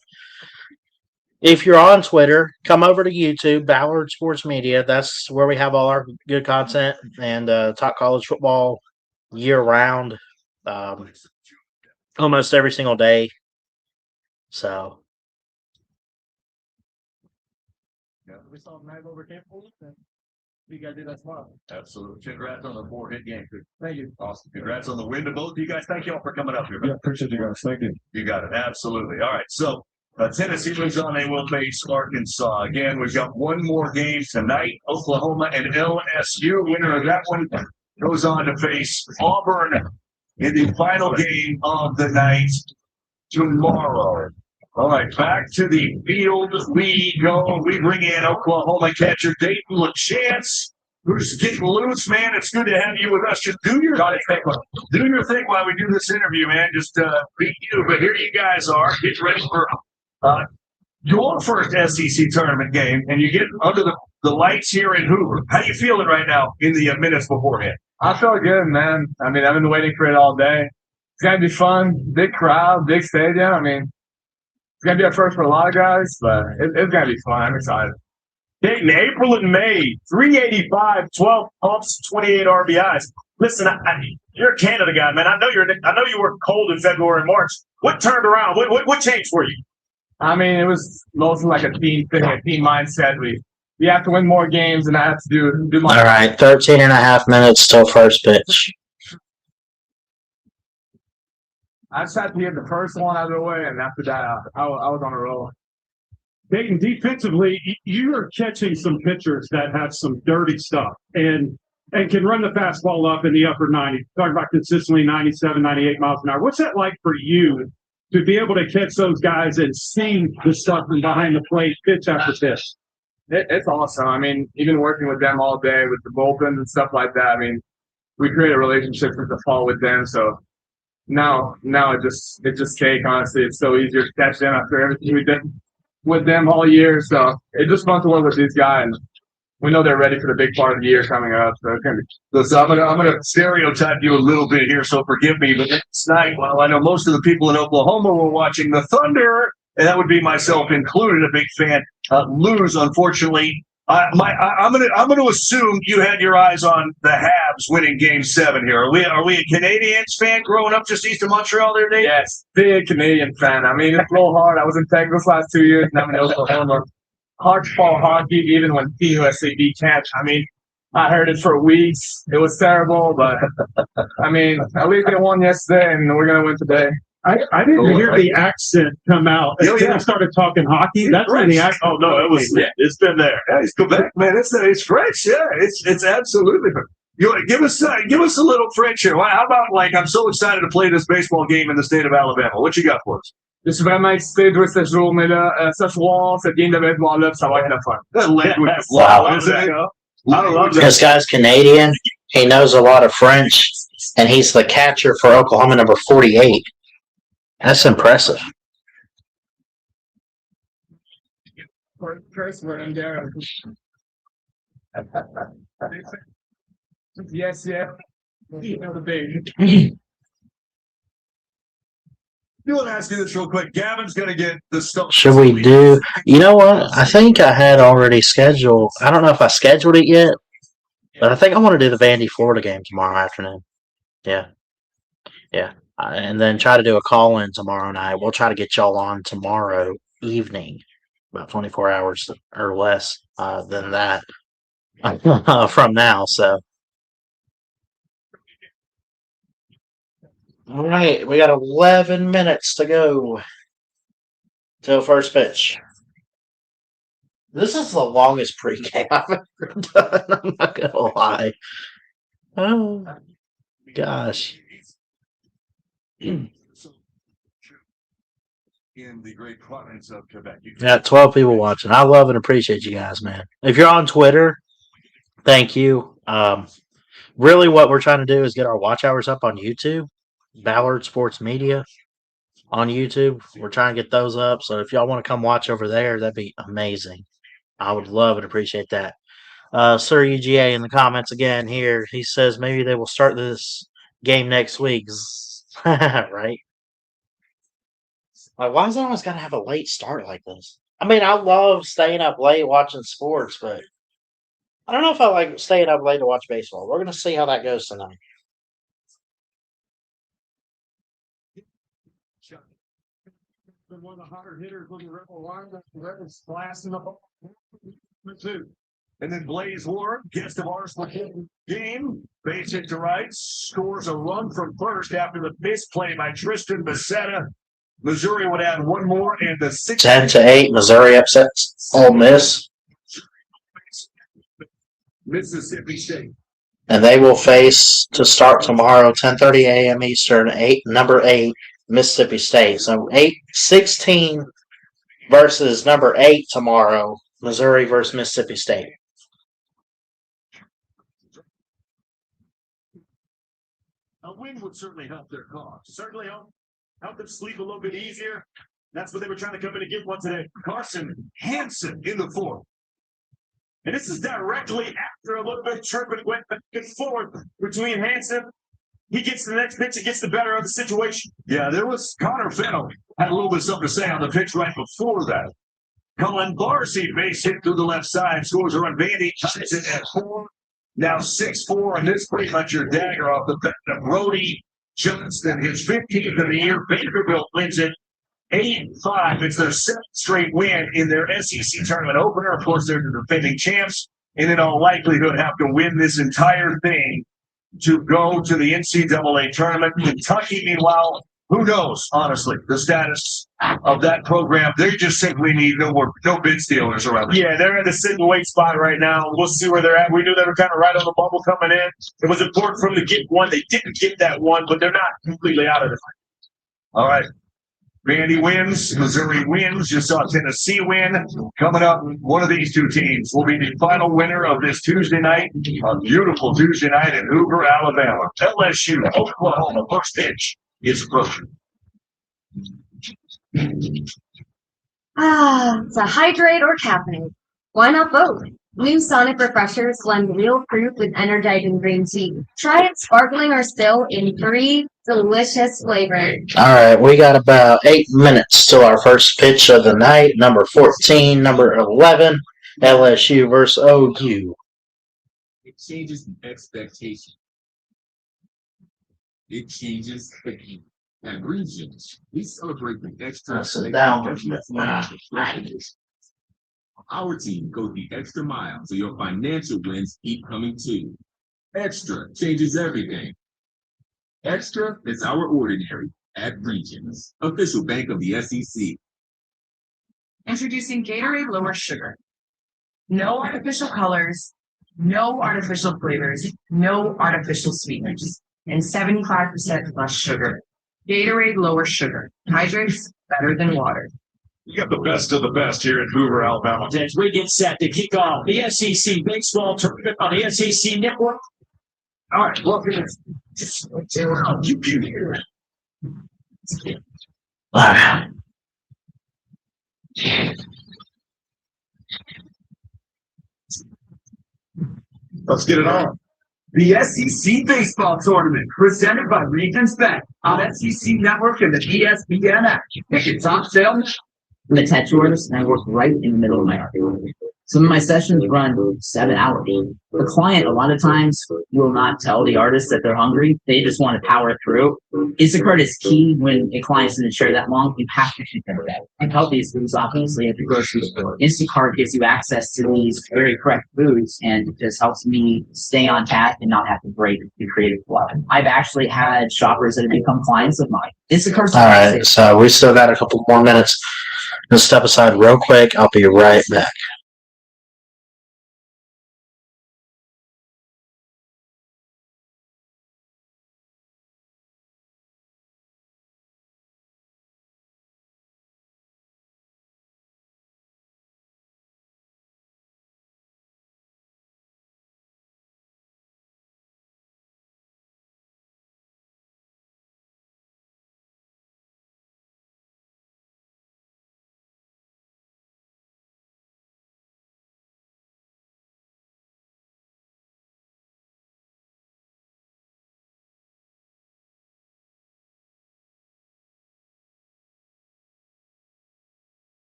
[SPEAKER 1] if you're on Twitter, come over to YouTube, Ballard Sports Media. That's where we have all our good content and talk college football year round, almost every single day. So.
[SPEAKER 4] Yeah, we saw Mag over Campbell, and we got to do that tomorrow.
[SPEAKER 2] Absolutely. Congrats on the 4-hit game.
[SPEAKER 4] Thank you.
[SPEAKER 2] Awesome. Congrats on the win to both of you guys. Thank you all for coming up here.
[SPEAKER 8] Yeah, appreciate you guys. Thank you.
[SPEAKER 2] You got it. Absolutely. All right. So Tennessee moves on. They will face Arkansas. Again, we've got one more game tonight. Oklahoma and LSU. Winner of that one goes on to face Auburn in the final game of the night tomorrow. All right, back to the field we go. We bring in Oklahoma catcher Dayton LaChance, who's getting loose, man. It's good to have you with us. Just do your thing. Do your thing while we do this interview, man. Just beat you. But here you guys are. Get ready for your first SEC tournament game, and you get under the lights here in Hoover. How you feeling right now in the minutes beforehand?
[SPEAKER 4] I feel good, man. I mean, I've been waiting for it all day. It's going to be fun. Big crowd, big stadium. I mean, it's going to be a first for a lot of guys, but it's going to be fun. I'm excited.
[SPEAKER 2] Dayton, April and May, 385, 12 pumps, 28 RBIs. Listen, you're a Canada guy, man. I know you were cold in February and March. What turned around? What changed for you?
[SPEAKER 4] I mean, it was mostly like a team thing, a team mindset. We have to win more games, and I have to do my.
[SPEAKER 1] All right, 13 and a half minutes till first pitch.
[SPEAKER 4] I just had to get the first one out of the way, and after that, I was on a roll.
[SPEAKER 2] Dayton, defensively, you are catching some pitchers that have some dirty stuff and can run the fastball up in the upper 90s. Talking about consistently 97, 98 miles an hour. What's that like for you to be able to catch those guys and see the stuff from behind the plate pitch after pitch?
[SPEAKER 4] It's awesome. I mean, even working with them all day with the bullpens and stuff like that, I mean, we created relationships with the fall with them. So now it's just cake. Honestly, it's so easier to catch them after everything we did with them all year. So it's just fun to work with these guys. We know they're ready for the big part of the year coming up. So it's gonna be.
[SPEAKER 2] So I'm gonna stereotype you a little bit here, so forgive me. But last night, well, I know most of the people in Oklahoma were watching the Thunder, and that would be myself included, a big fan, lose, unfortunately. I'm gonna assume you had your eyes on the Habs winning Game 7 here. Are we a Canadiens fan growing up just east of Montreal there, Dave?
[SPEAKER 4] Yes, big Canadian fan. I mean, it's a little hard. I was in Texas last 2 years, and I'm in Oklahoma. Hard to follow hockey, even when USA beat Caps. I mean, I heard it for weeks. It was terrible, but I mean, at least they won yesterday, and we're gonna win today.
[SPEAKER 8] I didn't hear the accent come out until I started talking hockey. That's when the accent.
[SPEAKER 2] Oh no, it's been there. Yeah, it's Quebec, man. It's French. Yeah, it's absolutely. Give us a little French here. How about I'm so excited to play this baseball game in the state of Alabama. What you got for us?
[SPEAKER 4] Je suis vraiment excité de jouer cette journée-là. Ce soir, cette game de baseball-là, ça va être le fun.
[SPEAKER 2] That language of
[SPEAKER 1] Wow.
[SPEAKER 2] law, isn't it? I love that.
[SPEAKER 1] This guy's Canadian. He knows a lot of French, and he's the catcher for Oklahoma, number 48. That's impressive.
[SPEAKER 4] Curse word in there. Yes, yeah. You know the big.
[SPEAKER 2] I want to ask you this real quick. Gavin's going to get the stuff.
[SPEAKER 1] Should we do? You know what? I think I had already scheduled. I don't know if I scheduled it yet, but I think I want to do the Vandy Florida game tomorrow afternoon. Yeah. And then try to do a call in tomorrow night. We'll try to get y'all on tomorrow evening, about 24 hours or less than that from now. So. All right, we got 11 minutes to go till first pitch. This is the longest pregame I've ever done. I'm not gonna lie. Oh gosh.
[SPEAKER 2] In the great province of Quebec.
[SPEAKER 1] Got 12 people watching. I love and appreciate you guys, man. If you're on Twitter, thank you. Really, what we're trying to do is get our watch hours up on YouTube. Ballard Sports Media on YouTube. We're trying to get those up. So if y'all want to come watch over there, that'd be amazing. I would love and appreciate that. Sir UGA in the comments again here. He says maybe they will start this game next week. Right? Why is it always got to have a late start like this? I mean, I love staying up late watching sports, but I don't know if I like staying up late to watch baseball. We're going to see how that goes tonight.
[SPEAKER 8] Been one of the hotter hitters on the Rebel line. Rebels blasting up.
[SPEAKER 2] And then Blaze Ward, guest of ours for the game, base hit to right, scores a run from first after the misplay by Tristan Becerra. Missouri would add one more, and the
[SPEAKER 1] 10-8, Missouri upsets Ole Miss.
[SPEAKER 2] Mississippi State.
[SPEAKER 1] And they will face to start tomorrow, 10:30 a.m. Eastern, number 8, Mississippi State. So 8-16 versus number 8 tomorrow, Missouri versus Mississippi State.
[SPEAKER 2] A win would certainly help their cause. Certainly help them sleep a little bit easier. That's what they were trying to come in and get one today. Carson Hansen in the fourth. And this is directly after a little bit of chirping went back and forth between Hansen. He gets to the next pitch and gets the better of the situation. Yeah, there was Connor Fennell had a little bit of something to say on the pitch right before that. Cullen Barcy base hit through the left side, scores a run. Vandy ties it at 4. Now 6-4, and this pretty much your dagger off the bat of Brody Johnston, his 15th of the year. Vanderbilt wins it 8-5. It's their 7th straight win in their SEC tournament opener. Of course, they're the defending champs, and in all likelihood have to win this entire thing to go to the NCAA tournament. Kentucky, meanwhile, who knows, honestly, the status of that program. They just simply need no bid stealers around there.
[SPEAKER 4] Yeah, they're in the sit and wait spot right now. We'll see where they're at. We knew they were kind of right on the bubble coming in. It was important for them to get one. They didn't get that one, but they're not completely out of it.
[SPEAKER 2] All right. Vandy wins, Missouri wins. You saw Tennessee win. Coming up, one of these two teams will be the final winner of this Tuesday night. A beautiful Tuesday night in Hoover, Alabama. LSU, Oklahoma. First pitch is approaching.
[SPEAKER 5] To hydrate or caffeinate. Why not both? New Sonic Refreshers blend real fruit with energizing green tea. Try it sparkling or still in 3 delicious flavors.
[SPEAKER 1] All right, we got about 8 minutes to our first pitch of the night. Number 14, number 11, LSU versus OU.
[SPEAKER 9] It changes expectation. It changes thinking. At Regions, we celebrate the extra.
[SPEAKER 1] Sit down.
[SPEAKER 9] Our team goes the extra mile so your financial wins keep coming too. Extra changes everything. Extra is our ordinary at Regions, official bank of the SEC.
[SPEAKER 6] Introducing Gatorade Lower Sugar. No artificial colors, no artificial flavors, no artificial sweeteners, and 75% less sugar. Gatorade Lower Sugar. Hydrates better than water.
[SPEAKER 2] You got the best of the best here in Hoover, Alabama.
[SPEAKER 10] As we get set to kick off the SEC baseball tournament on the SEC network.
[SPEAKER 2] All right, welcome. You beauty.
[SPEAKER 1] All right.
[SPEAKER 2] Let's get it on.
[SPEAKER 10] The SEC baseball tournament presented by Regions Bank on SEC Network and the ESPN app. Tickets on sale.
[SPEAKER 11] I'm a tattoo artist and I work right in the middle of my art. Some of my sessions run 7 hours. The client a lot of times will not tell the artist that they're hungry. They just want to power through. Instacart is key when a client's in the chair that long. You have to keep them that. And healthy foods obviously at the grocery store. Instacart gives you access to these very correct foods and it just helps me stay on task and not have to break the creative flow. I've actually had shoppers that have become clients of mine. Instacart's
[SPEAKER 1] All right, so we still got a couple more minutes. Let's step aside real quick. I'll be right back.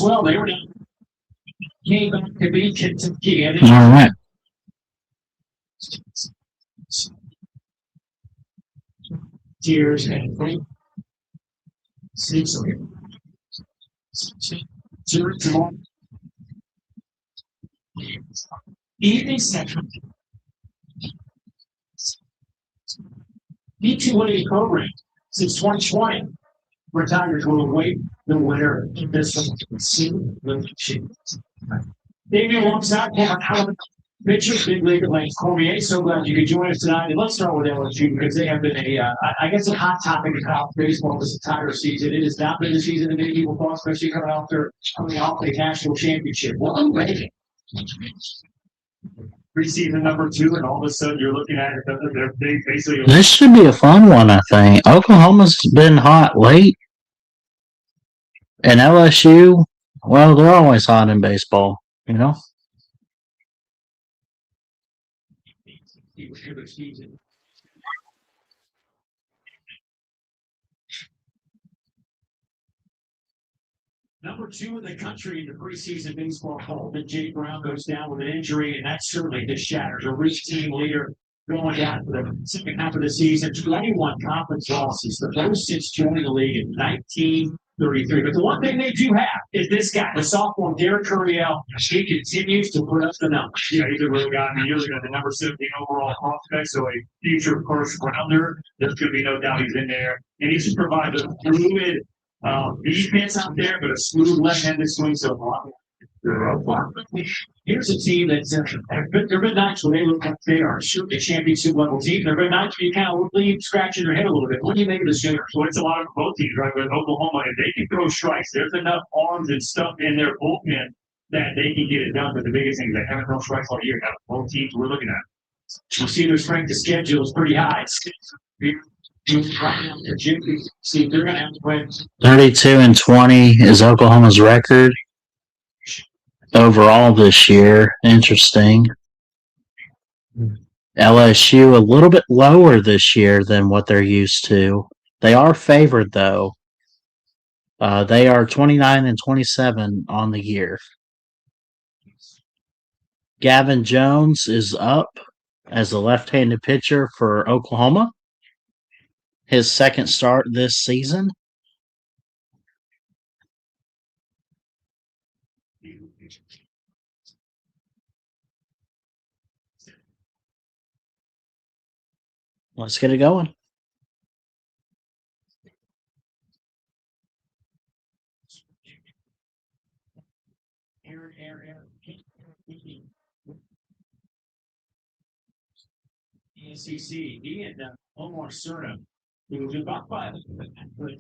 [SPEAKER 10] Well, they were down. Came back to beat Kentucky. And
[SPEAKER 1] All right.
[SPEAKER 10] Tears and six. Evening Central. D2A program since 2020. Where Tigers will await the winner in this season. David alongside Kevin Allen, pitchers, big league Lance Cormier. So glad you could join us tonight. And let's start with LSU because they have been I guess, a hot topic of college baseball this entire season. It has not been the season that many people thought, especially coming off the national championship. What a way! Preseason number 2, and all of a sudden you're looking at it. They basically.
[SPEAKER 1] This should be a fun one, I think. Oklahoma's been hot late. And LSU, well, they're always hot in baseball, you know?
[SPEAKER 10] Number 2 in the country in the preseason baseball poll. Then Jake Brown goes down with an injury, and that certainly just shatters a rich team leader going down for the second half of the season. 21 conference losses, the most since joining the league in 1933. But the one thing they do have is this guy, the sophomore Derek Curiel. He continues to put up the numbers.
[SPEAKER 2] Yeah, he's a real guy. I mean, you're looking at the number 17 overall prospect, so a future first rounder. There's going to be no doubt he's in there. And he just provides a fluid defense out there, but a smooth left-handed swing. So
[SPEAKER 10] here's a team that's they're been nice when they look like they are a championship level team. They're been nice when you kind of leave scratching their head a little bit. What do you make of the Sooners?
[SPEAKER 2] So it's a lot of both teams, right? With Oklahoma, if they can throw strikes, there's enough arms and stuff in their bullpen that they can get it done. But the biggest thing is they haven't thrown strikes all year. Now, both teams we're looking at.
[SPEAKER 10] We'll see their strength of schedule is pretty high. See if they're going to have to win.
[SPEAKER 1] 32-20 is Oklahoma's record overall this year. Interesting. LSU a little bit lower this year than what they're used to. They are favored though. They are 29-27 on the year. Gavin Jones is up as a left-handed pitcher for Oklahoma. His second start this season. Let's get it going.
[SPEAKER 10] SEC, he and Omar Cerna. He was about 5. But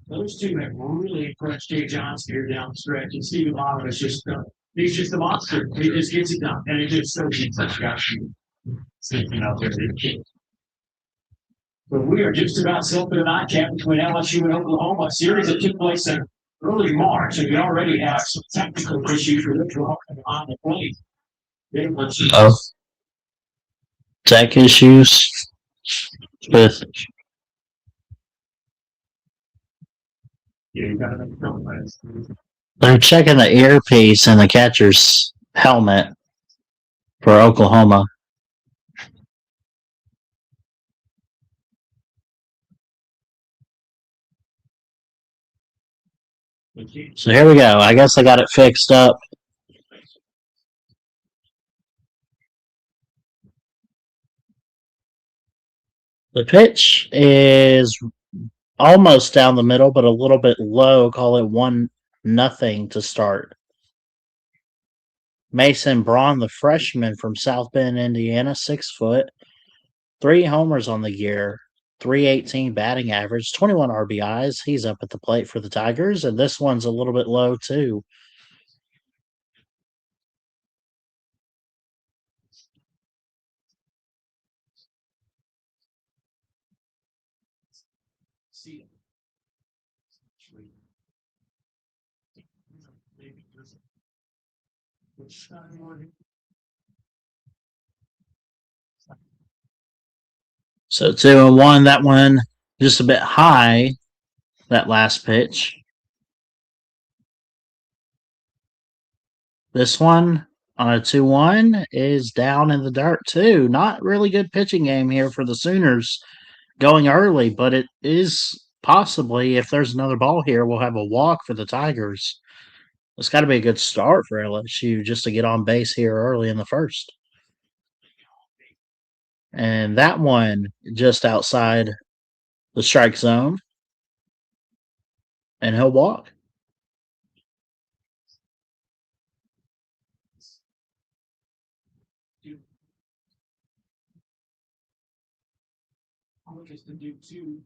[SPEAKER 10] those two have really impressed Jay Johnson here down the stretch. And Stephen Bottom is just he's just a monster. He just gets it done. And it just so he's such a sticking out there. But we are just about set for the nightcap between LSU and Oklahoma, a series that took place in early March, and we already have some technical issues with Oklahoma on the plate.
[SPEAKER 1] Oh. Tech issues with they're checking the earpiece in the catcher's helmet for Oklahoma. So here we go. I guess I got it fixed up. The pitch is almost down the middle, but a little bit low. Call it 1-0 to start. Mason Braun, the freshman from South Bend, Indiana, 6 foot, 3 homers on the year, 318 batting average, 21 RBIs. He's up at the plate for the Tigers, and this one's a little bit low too. So 2-1. That one just a bit high. That last pitch. This one on a 2-1 is down in the dirt, too. Not really good pitching game here for the Sooners going early, but it is possibly, if there's another ball here, we'll have a walk for the Tigers. It's got to be a good start for LSU just to get on base here early in the first. And that one just outside the strike zone. And he'll walk.
[SPEAKER 10] Is to do 2.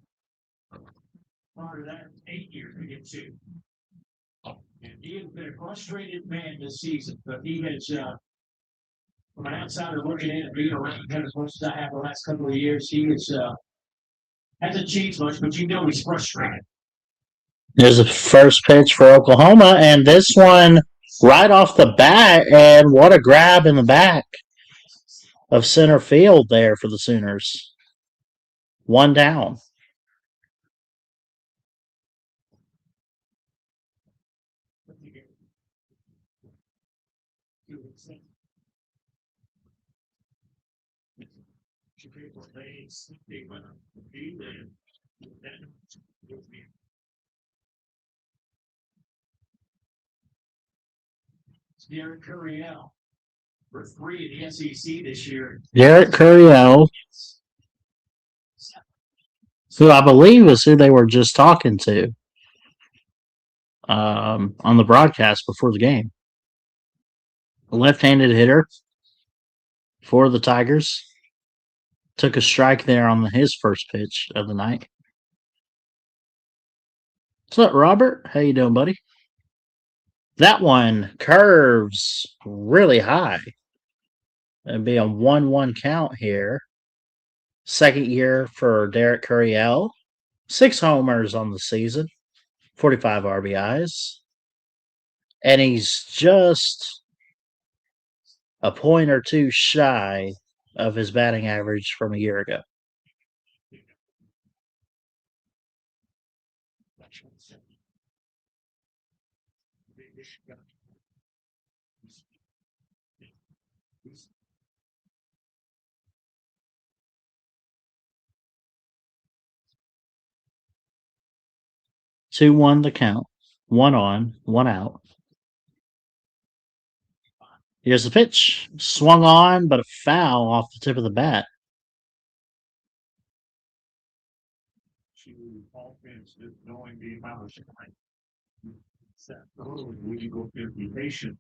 [SPEAKER 10] Prior to that, 8 years to get 2. And he has been a frustrated man this season, but he has, from an outsider looking in and being around him as much as I have the last couple of years, he is, hasn't changed much, but you know he's frustrated.
[SPEAKER 1] There's a first pitch for Oklahoma, and this one right off the bat, and what a grab in the back of center field there for the Sooners. One down.
[SPEAKER 10] Derek Curriell for 3 in the SEC this year.
[SPEAKER 1] Derek Curriell, who I believe is who they were just talking to on the broadcast before the game. A left-handed hitter for the Tigers. Took a strike there on his first pitch of the night. What's up, Robert? How you doing, buddy? That one curves really high. It'd be a 1-1 count here. Second year for Derek Curriell. 6 homers on the season. 45 RBIs. And he's just a point or two shy of his batting average from a year ago. Two won the count. 1 on, 1 out. Here's the pitch. Swung on, but a foul off the tip of the bat.
[SPEAKER 10] Knowing the amount of shine. When you go through the patient.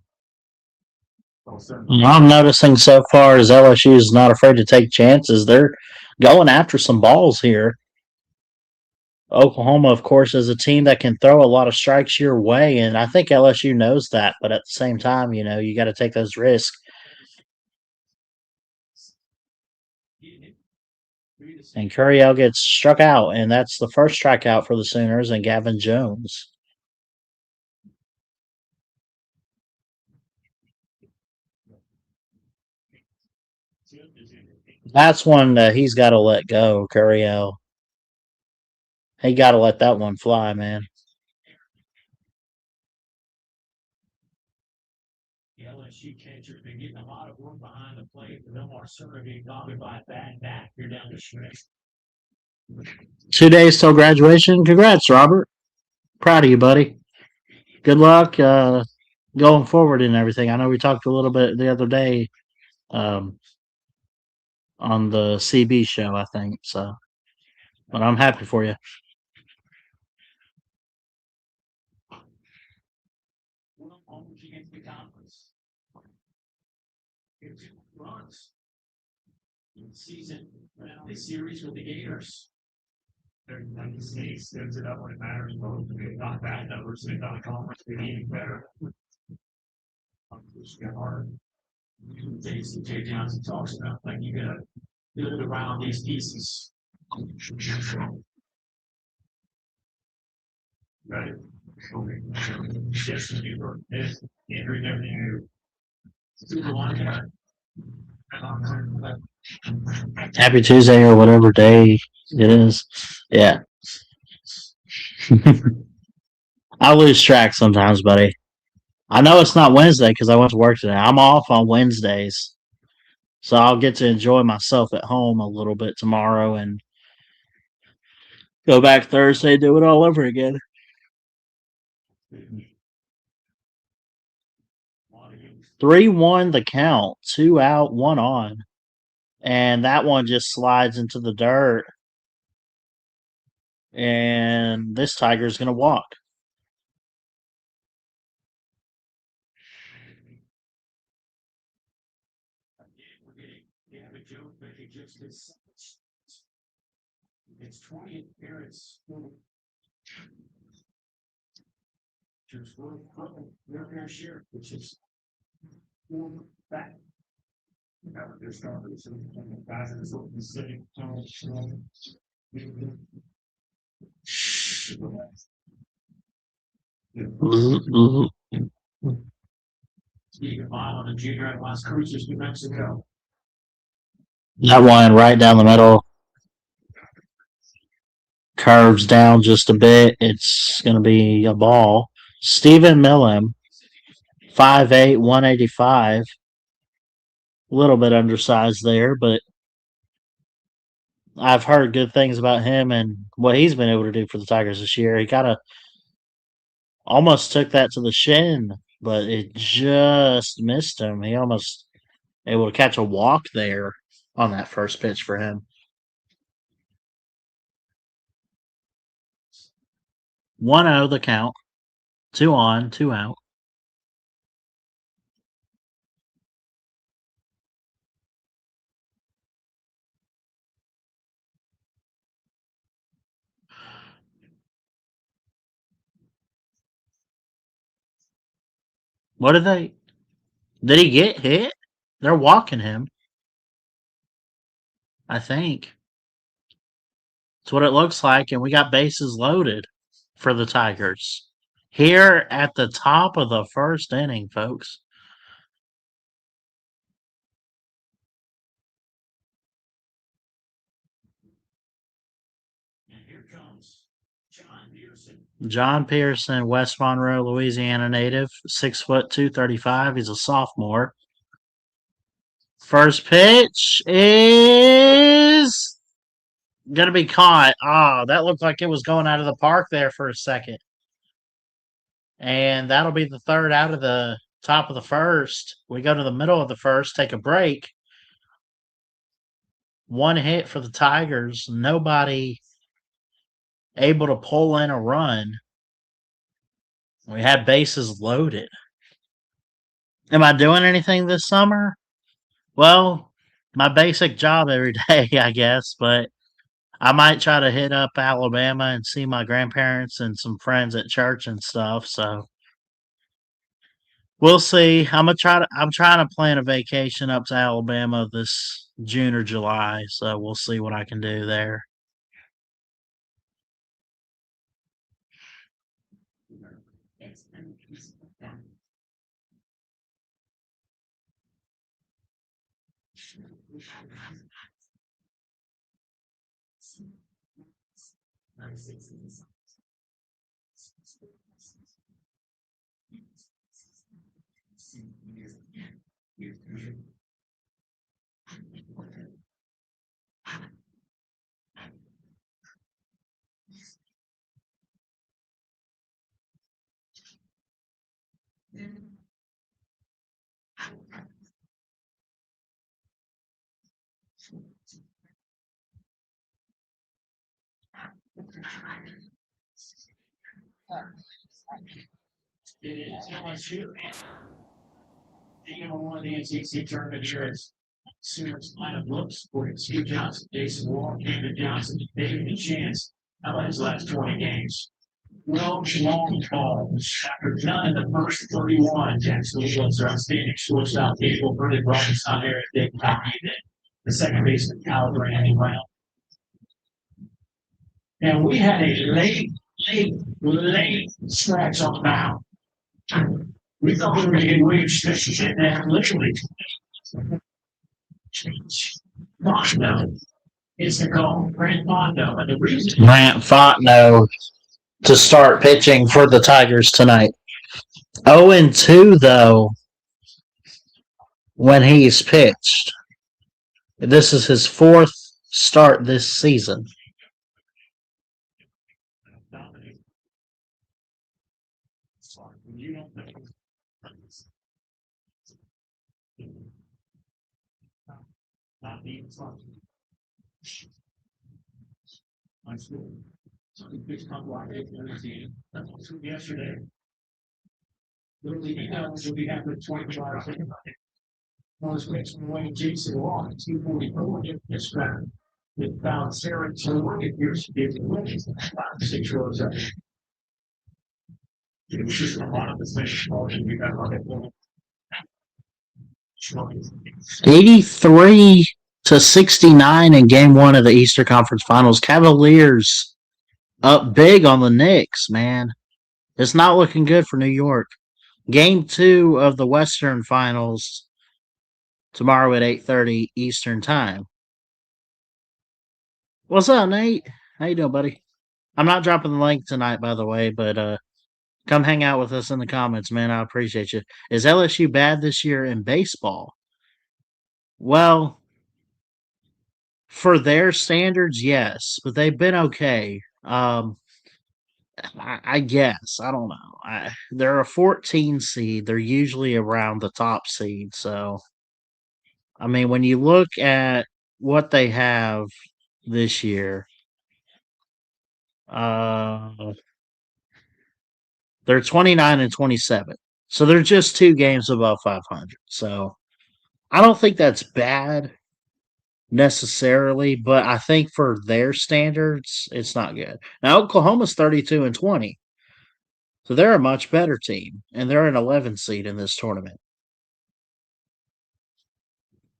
[SPEAKER 1] I'm noticing so far is LSU is not afraid to take chances. They're going after some balls here. Oklahoma, of course, is a team that can throw a lot of strikes your way, and I think LSU knows that. But at the same time, you know, you got to take those risks. And Curriell gets struck out, and that's the first strikeout for the Sooners and Gavin Jones. That's one that he's got to let go, Curriell. He got to let that one fly, man.
[SPEAKER 10] The LSU catcher's been getting a lot of work behind the plate, but no more certainly being bothered by that back. You're down to Schmidt.
[SPEAKER 1] 2 days till graduation. Congrats, Robert. Proud of you, buddy. Good luck going forward and everything. I know we talked a little bit the other day on the CB show, I think. So, but I'm happy for you.
[SPEAKER 10] Against the conference. It's runs. Season finale series with the Gators. They're 96 stands it up when it matters most. Not bad numbers, they got a conference, they even better. It's got hard. Jason J. Johnson talks about like you gotta build around these pieces. Right. Okay. Yes, you were. Andrew never knew.
[SPEAKER 1] Happy Tuesday or whatever day it is. Yeah. I lose track sometimes, buddy. I know it's not Wednesday because I went to work today. I'm off on Wednesdays. So I'll get to enjoy myself at home a little bit tomorrow and go back Thursday, do it all over again. 3-1 the count, 2 out, 1 on. And that one just slides into the dirt. And this Tiger's going to walk.
[SPEAKER 10] It's 20 appearance. Just their fair share, which is back. There's starters and guys in this open city. Speaking of on a junior at Las Cruces, New Mexico.
[SPEAKER 1] That one right down the middle. Curves down just a bit. It's going to be a ball. Stephen Millam, 5'8", 185. A little bit undersized there, but I've heard good things about him and what he's been able to do for the Tigers this year. He kind of almost took that to the shin, but it just missed him. He almost able to catch a walk there on that first pitch for him. 1-0 the count. 2 on, 2 out. What did they? Did he get hit? They're walking him. I think. That's what it looks like, and we got bases loaded for the Tigers. Here at the top of the first inning, folks.
[SPEAKER 10] And here comes John Pearson.
[SPEAKER 1] John Pearson, West Monroe, Louisiana native, 6'2", 235. He's a sophomore. First pitch is going to be caught. Oh, that looked like it was going out of the park there for a second. And that'll be the third out of the top of the first. We go to the middle of the first, take a break. 1 hit for the Tigers. Nobody able to pull in a run. We had bases loaded. Am I doing anything this summer? Well, my basic job every day, I guess, but I might try to hit up Alabama and see my grandparents and some friends at church and stuff, so we'll see. I'm trying to plan a vacation up to Alabama this June or July, so we'll see what I can do there.
[SPEAKER 10] It is LSU. Taking on one of the NCC tournament shirts. Sooners lineup looks for Steve Johnson, Jason Wall, David Johnson, David Chance. How about his last 20 games? Well, long balls. After none in the first 31, Jacksonville was their outstanding shortstop. Abel Burley brought his on there and Dick the second baseman, Kyle Brandon Brown. And we had a late scratch on the mound. We thought we were going to get William Smith in there, literally. Fontenot is the call. Grant Fontenot. And the reason
[SPEAKER 1] Grant Fontenot to start pitching for the Tigers tonight. 0-2 though when he's pitched. This is his fourth start this season.
[SPEAKER 10] You don't know. Not being fun. My school. So the big top block team. That's what yesterday. Literally, will be happening 25. One of the Wayne Jason Law, 244. It's better. It found Sarah to it years to give the 6 rows up. It was just a lot of the same motion we got on it.
[SPEAKER 1] 83-69 in game one of the Eastern Conference Finals. Cavaliers up big on the Knicks, man. It's not looking good for New York. Game two of the Western Finals tomorrow at 8:30 Eastern Time. What's up, Nate? How you doing, buddy? I'm not dropping the link tonight, by the way, but come hang out with us in the comments, man. I appreciate you. Is LSU bad this year in baseball? Well, for their standards, yes, but they've been okay. I guess. I don't know. They're a 14 seed. They're usually around the top seed. So, I mean, when you look at what they have this year, they're 29-27. So they're just 2 games above 500. So I don't think that's bad necessarily, but I think for their standards, it's not good. Now Oklahoma's 32-20. So they're a much better team, and they're an 11 seed in this tournament.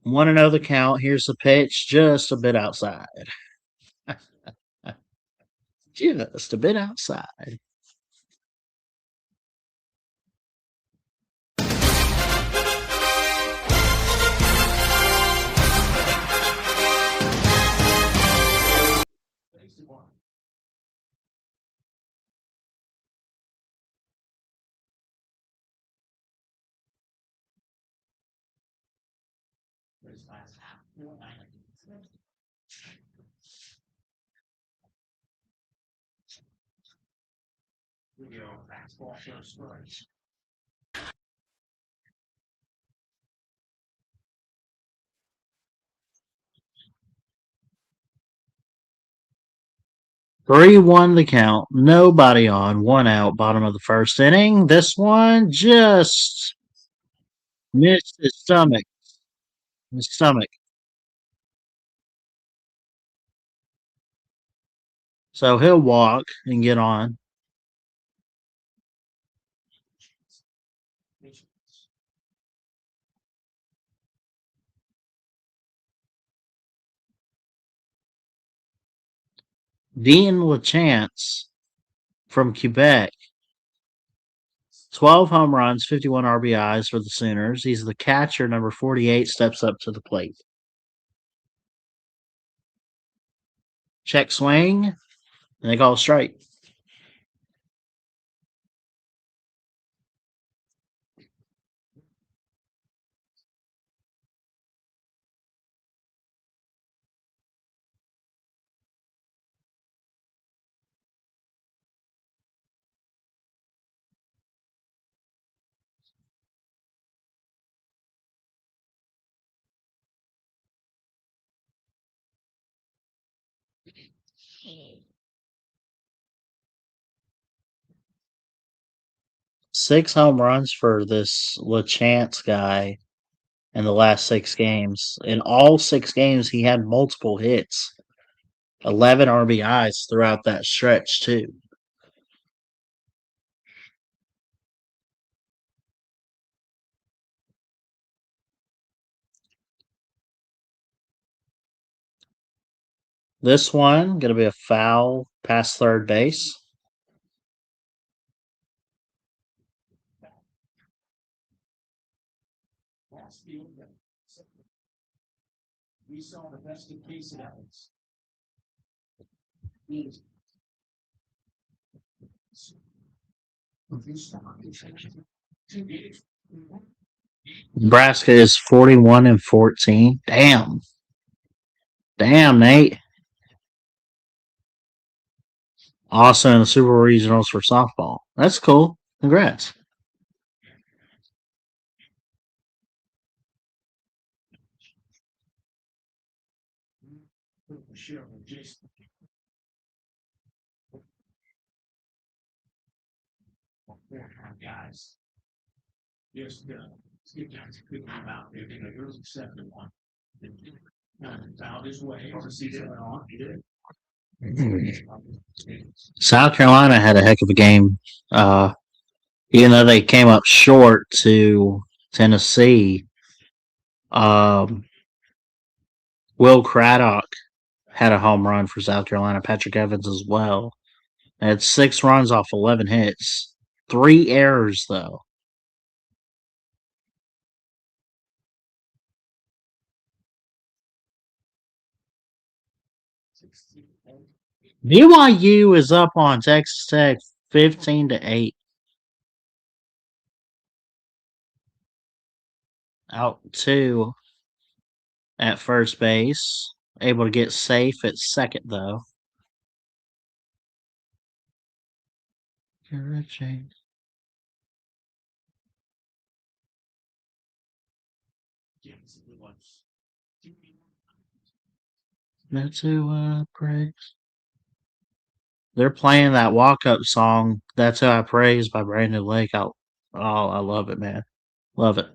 [SPEAKER 1] 1-0 the count. Here's the pitch, just a bit outside. Just a bit outside.
[SPEAKER 10] Fastball first strike.
[SPEAKER 1] Three one the count. Nobody on. 1 out. Bottom of the first inning. This one just missed his stomach. His stomach. So he'll walk and get on. Dean LaChance from Quebec. 12 home runs, 51 RBIs for the Sooners. He's the catcher, number 48, steps up to the plate. Check swing, and they call it strike. Six home runs for this LaChance guy in the last 6 games. In all 6 games, he had multiple hits, 11 RBIs throughout that stretch, too. This one going to be a foul past third base.
[SPEAKER 10] We saw the best of Casey Evans.
[SPEAKER 1] Nebraska is 41-14. Damn. Damn, Nate. Also in the Super Regionals for softball. That's cool. Congrats.
[SPEAKER 10] Guys. Just get down to good out there. Here's a 7-1. Found his way to see it on. He did.
[SPEAKER 1] South Carolina had a heck of a game. Even though they came up short to Tennessee, Will Craddock had a home run for South Carolina. Patrick Evans as well. They had 6 runs off 11 hits. 3 errors, though. BYU is up on Texas Tech 15-8. Out 2 at first base. Able to get safe at second, though. That's who I praise. They're playing that walk-up song, That's Who I Praise by Brandon Lake. I love it, man. Love it.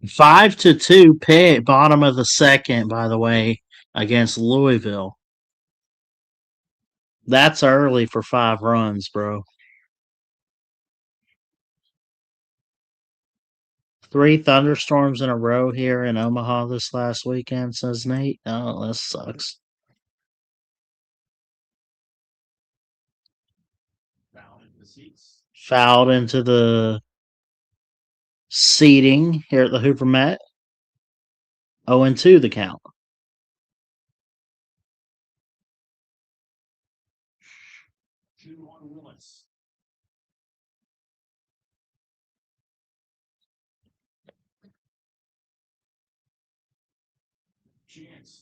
[SPEAKER 1] 5-2 Pitt, bottom of the second, by the way, against Louisville. That's early for 5 runs, bro. 3 thunderstorms in a row here in Omaha this last weekend, says Nate. Oh, that sucks. Fouled into the seating here at the Hooper Met. 0-2 the count.
[SPEAKER 10] Chance.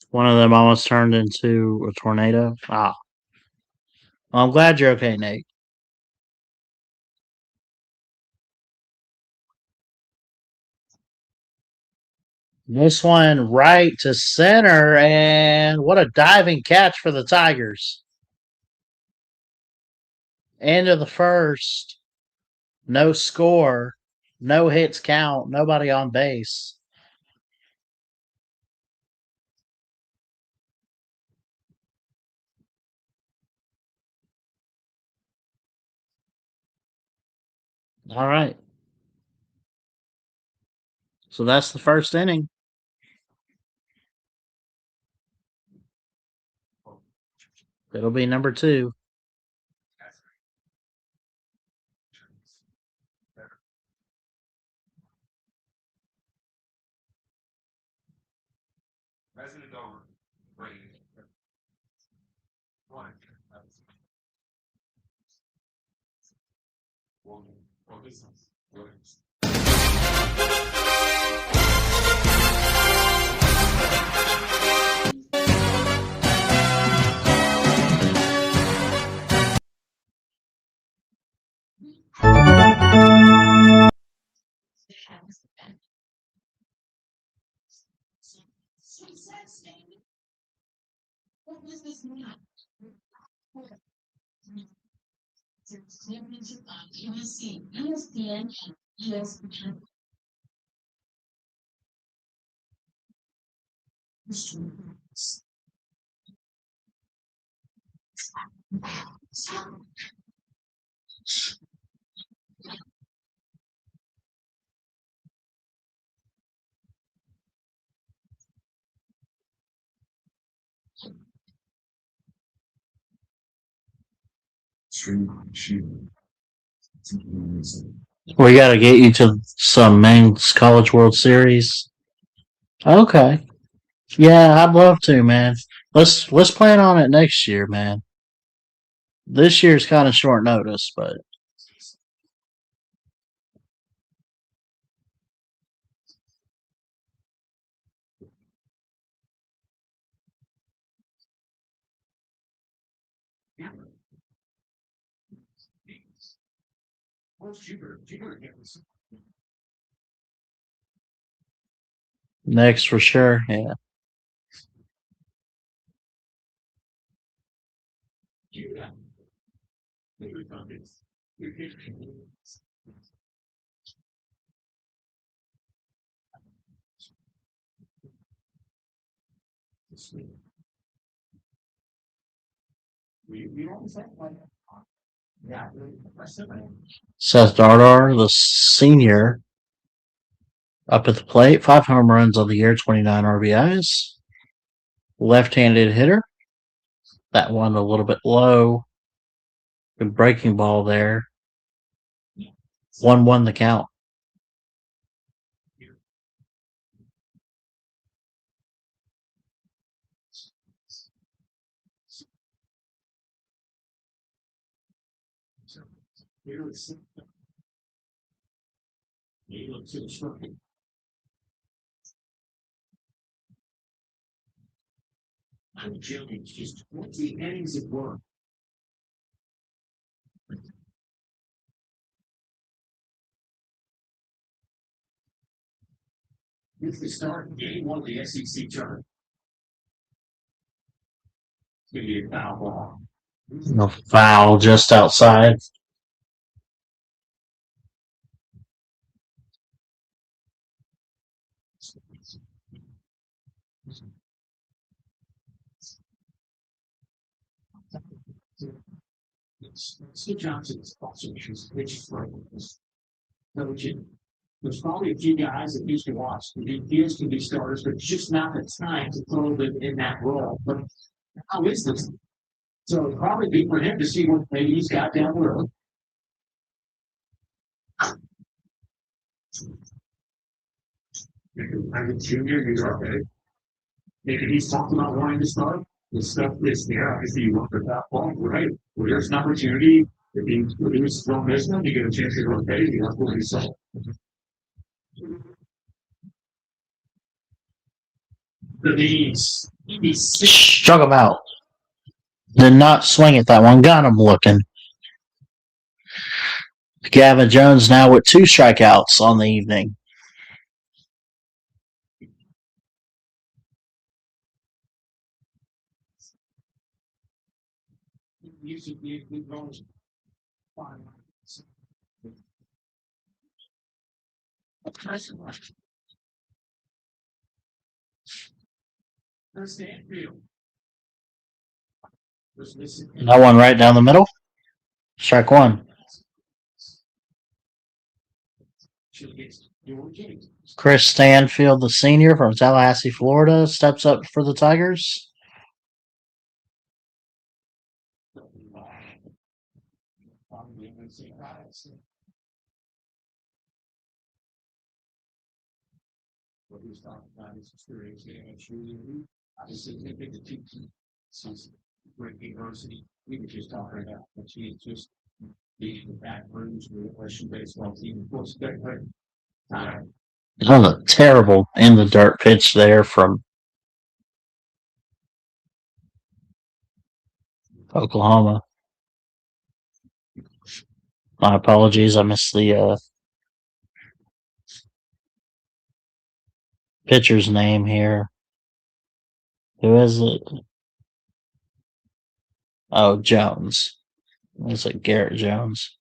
[SPEAKER 1] One of them almost turned into a tornado. Well, I'm glad you're okay, Nate. This one right to center, and what a diving catch for the Tigers. End of the first. No score. No hits count. Nobody on base. All right. So that's the first inning. It'll be number 2.
[SPEAKER 9] President over. Great. One. Well, business.
[SPEAKER 1] We got to get you to some men's College World Series. Okay. Yeah, I'd love to, man. Let's plan on it next year, man. This year's kind of short notice, but next for sure. Yeah. Seth Dardar, the senior, up at the plate, 5 home runs on the year, 29 RBIs. Left-handed hitter. That one a little bit low. Good breaking ball there. 1-1 the count.
[SPEAKER 10] I'm joking. Just 20 innings of work. It's the start of game one of the SEC tournament. It's going to be a foul ball.
[SPEAKER 1] No foul just outside.
[SPEAKER 10] Steve Johnson's also pitch for coaching. There's probably a few guys that used to watch. The kids can be starters, but just not the time to throw them in that role. But how is this? So it'd probably be for him to see what maybe he's got down the road. I'm a junior, he's okay. Maybe he's talking about wanting to start. The stuff is there. Obviously, you want that ball, right? Well, there's an opportunity. If he was strong business, you get a chance to go okay. You have to win yourself. The knees.
[SPEAKER 1] Struck him out. Did not swing at that one. Got him looking. Gavin Jones now with 2 strikeouts on the evening.
[SPEAKER 10] Music goes fine. Stanfield.
[SPEAKER 1] That one right down the middle. Strike one. Chris Stanfield, the senior from Tallahassee, Florida, steps up for the Tigers.
[SPEAKER 10] What he was talking about his experience getting a shooting. Obviously, they picked the two since great university. We were just talking about that she is just being the back rooms with the LSU baseball team. Of course, that time.
[SPEAKER 1] That was a terrible in the dirt pitch there from Oklahoma. My apologies. I missed the pitcher's name here. Who is it? Oh, Jones. Is it Garrett Jones?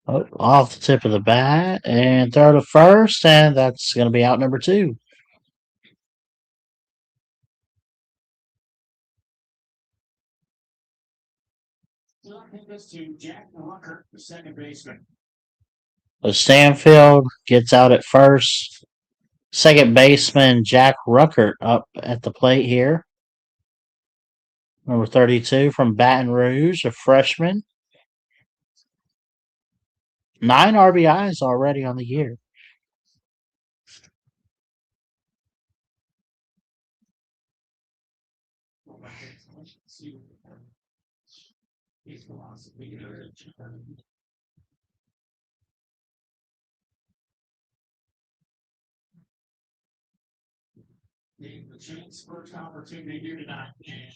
[SPEAKER 1] Oh, off the tip of the bat and throw to first, and that's going to be out number 2.
[SPEAKER 10] So I think that's to Jack Rucker, the second baseman.
[SPEAKER 1] So Stanfield gets out at first. Second baseman Jack Ruckert up at the plate here. Number 32 from Baton Rouge, a freshman. 9 RBIs already on the year.
[SPEAKER 10] The chance first opportunity here tonight, and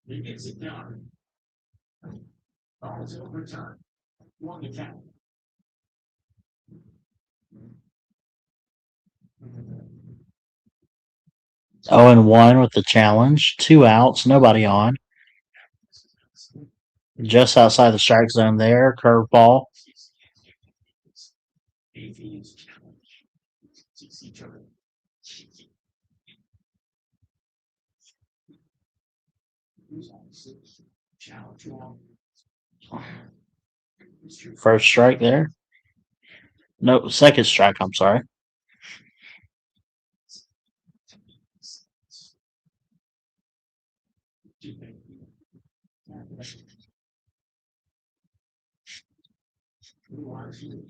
[SPEAKER 10] he gets it done. Ball's overturned. 1 to 10.
[SPEAKER 1] Oh, and 1 with the challenge. 2 outs, nobody on. Just outside the strike zone there. Curveball. First strike there. No, second strike, I'm sorry.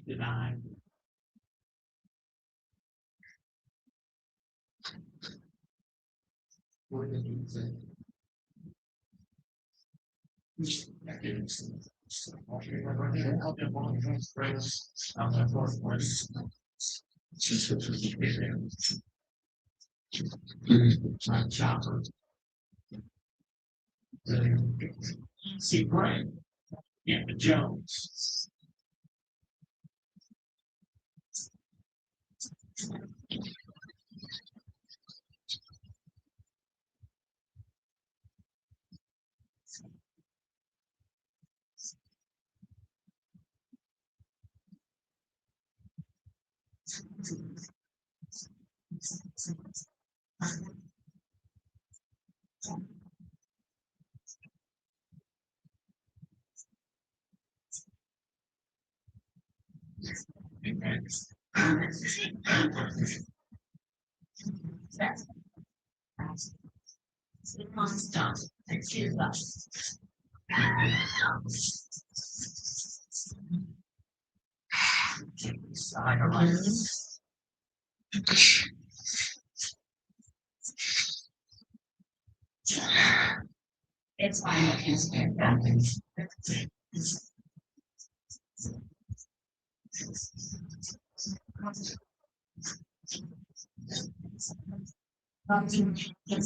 [SPEAKER 10] Denied. See Brian and Jones. It's fine. Let's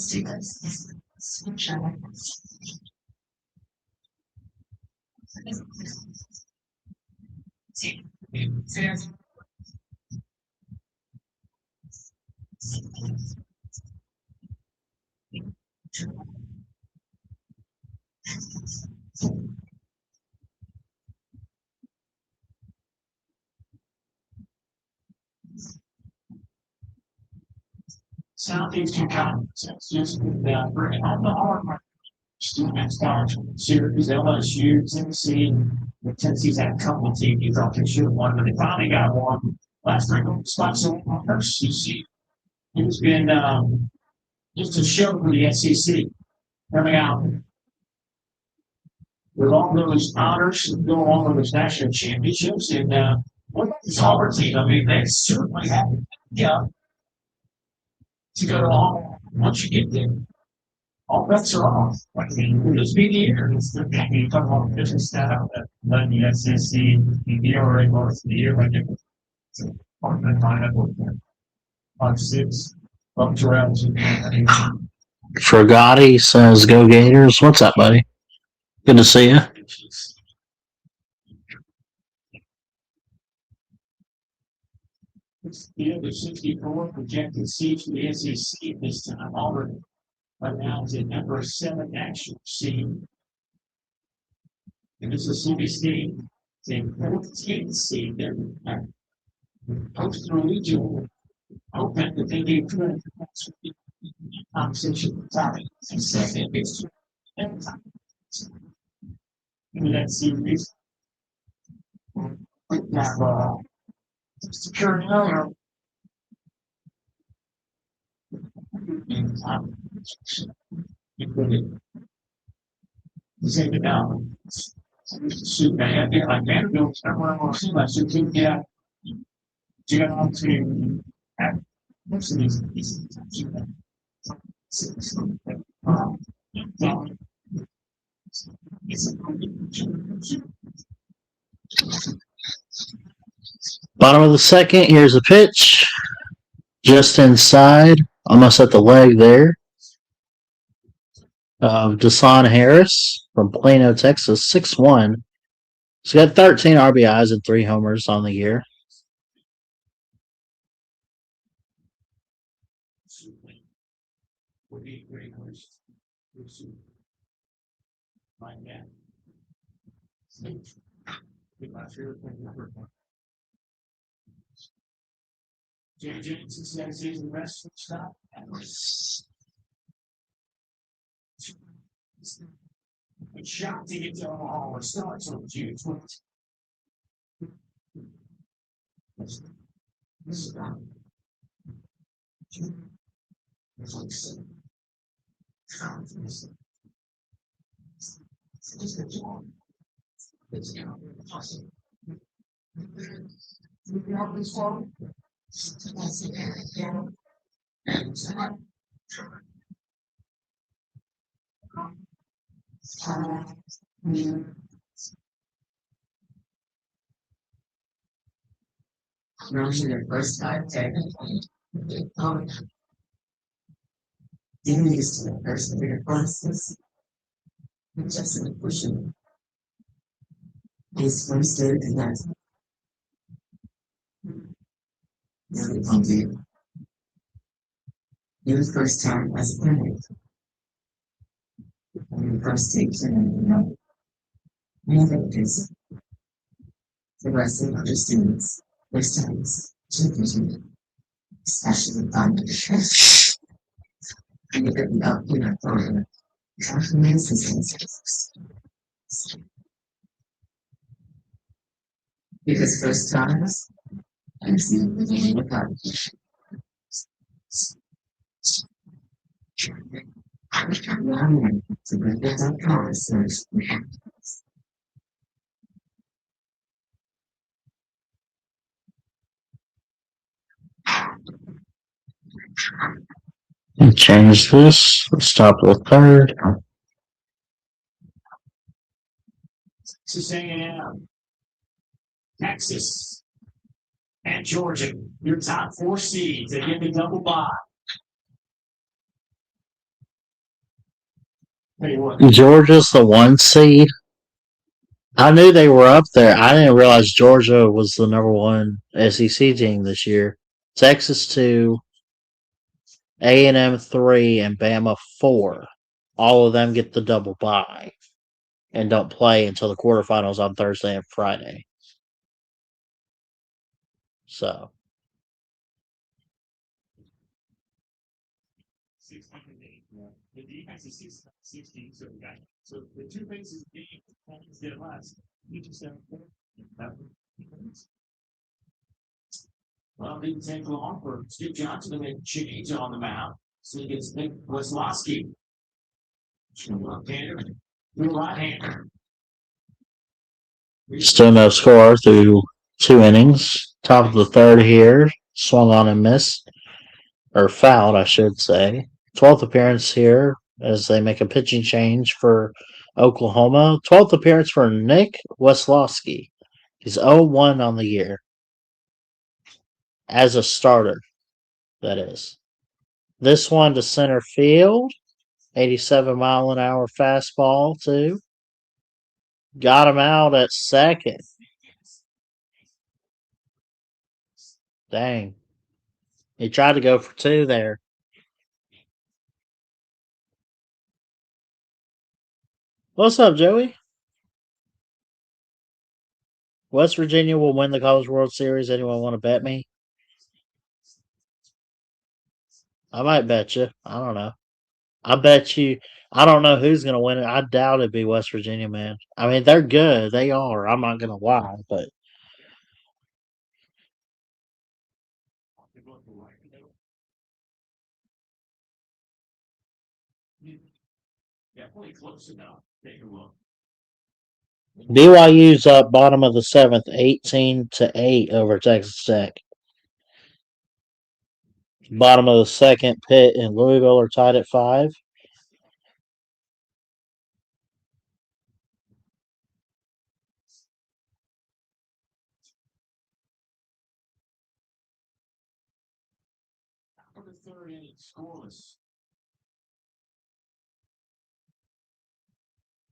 [SPEAKER 10] do this. Southeastern Conference, just bringing on the hard work. Students college series, LSU, Tennessee, Tennessee's had a couple of teams you thought they should have won, but they finally got one last night. Spots on her CC. It's been just a show for the SEC coming out with all those honors and go along with those national championships. And what about this Auburn team? I mean, they certainly have to go along once you get there. All bets are off. I mean, this be the year. You talk about business style that led the SEC, the ERA most of the year, like it's part of the lineup with 5-6, up to around.
[SPEAKER 1] Fragati says, "Go Gators." What's up, buddy? Good to see you.
[SPEAKER 10] The other 64 projected seeds for the SEC this time. Auburn right now is at number 7 actual seed. And Mississippi State is a 14th seed. They're post-regional. Hoping that they get good conversation with Tommy. And second, it's in that series. Now, secure owner. Take it down. Shoot, man, yeah, like Vanderbilt, everyone will see my shoot, yeah. You got on to most of these pieces.
[SPEAKER 1] Bottom of the second. Here's a pitch. Just inside. Almost at the leg there. Deshaun Harris from Plano, Texas, 6'1". He's got 13 RBIs and 3 homers on the year.
[SPEAKER 10] A shot to get to Omaha. It starts on June 20th. This is not.
[SPEAKER 6] Launching their first time technically. Doing this to the first bigger process. Just in pushing. His first day and that's really easy. Your first time as a parent. Your first take to know. Never is. The rest of other students, first times, children, especially on the stress. And you get up, you know, for compliments. Because first times, I'm seeing the game without I become learning to bring it up conversations.
[SPEAKER 1] Change this. Let's top of the third.
[SPEAKER 10] Texas A&M, Texas, and Georgia. Your top 4 seeds. They get the double bye.
[SPEAKER 1] Georgia's the 1 seed. I knew they were up there. I didn't realize Georgia was the number 1 SEC team this year. Texas 2, A&M 3, and Bama 4. All of them get the double bye and don't play until the quarterfinals on Thursday and Friday. So.
[SPEAKER 10] The defense is 16, so the 2 bases game did last. You just have 4. Well, it didn't take long for Steve Johnson to make a change on the mound. So he gets Nick Weslowski. Left-hander, right-hander.
[SPEAKER 1] Still no score through 2 innings. Top of the third here. Swung on and missed. Or fouled, I should say. 12th appearance here as they make a pitching change for Oklahoma. 12th appearance for Nick Weslowski. He's 0-1 on the year. As a starter, that is. This one to center field. 87-mile-an-hour fastball, too. Got him out at second. Dang. He tried to go for 2 there. What's up, Joey? West Virginia will win the College World Series. Anyone want to bet me? I might bet you. I don't know. I bet you. I don't know who's going to win it. I doubt it'd be West Virginia, man. I mean, they're good. They are. I'm not going to lie, but
[SPEAKER 10] Definitely close enough. Take a look.
[SPEAKER 1] BYU's up bottom of the 7th, 18-8 over Texas Tech. Bottom of the second, Pitt and Louisville are tied at 5.
[SPEAKER 10] the third inning, scoreless.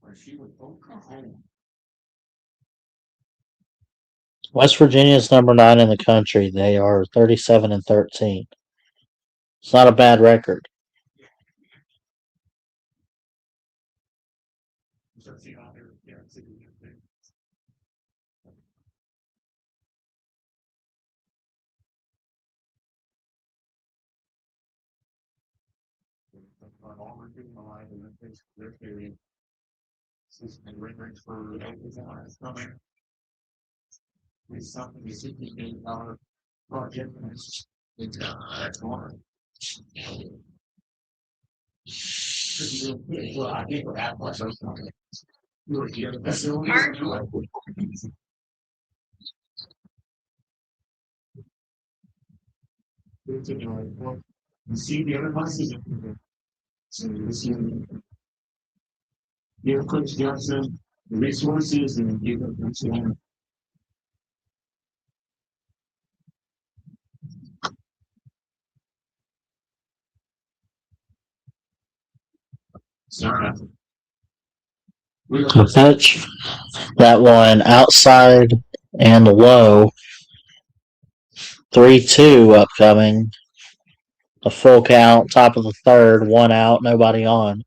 [SPEAKER 10] Where she would Oklahoma.
[SPEAKER 1] West Virginia is number 9 in the country. They are 37-13. It's not a bad record.
[SPEAKER 10] So see how they're their period. And ring for coming. It's something is $50 project. It's that's one. Well, I think that was something. You see the other buses. So you see give Coach Johnson the resources and give them to
[SPEAKER 1] The pitch, that one outside and low. 3-2 upcoming. A full count, top of the third, one out, nobody on.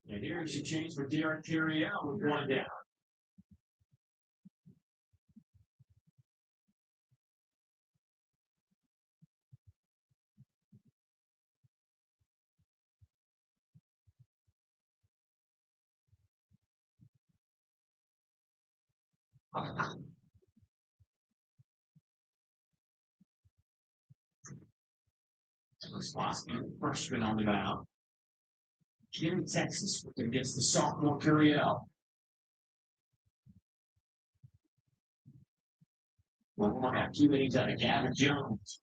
[SPEAKER 10] And here she changed for Derek Carey out with one down. Freshman on the mound. Here in Texas against the sophomore Curiel. Well, we'll have 2 innings out of Gavin Jones.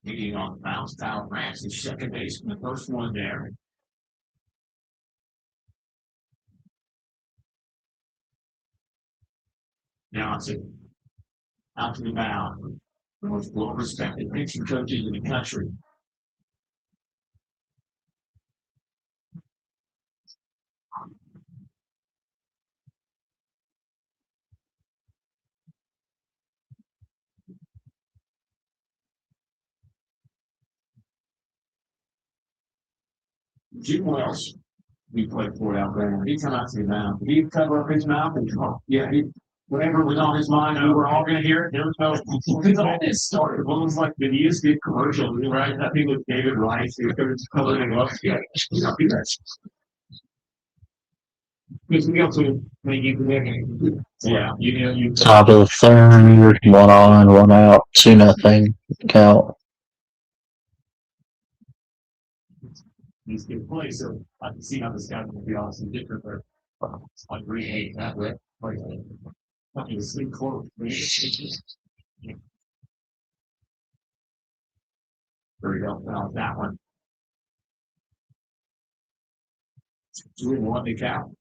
[SPEAKER 10] Leading on the bounce, Tyler Ranch, the second baseman, the first one there. Now it's out to the mound. The most well-respected pitching coaches in the country. Jim Wells, we played for out there. He come out to the mound. He cover up his mouth and talk. Yeah, whatever was on his mind, we were all going to hear it. There was no, because all this started. One was like the news did commercial, right? I think with David Rice, who was coloring up. Yeah, you know, do that. Because we also make you yeah, you
[SPEAKER 1] Top of the third, one on, one out, 2-0 count.
[SPEAKER 10] He's good play, so I can see how this guy will be awesome different, but I really hate that way. Like a sleep quote. There we go. Now that one. Do we want the count?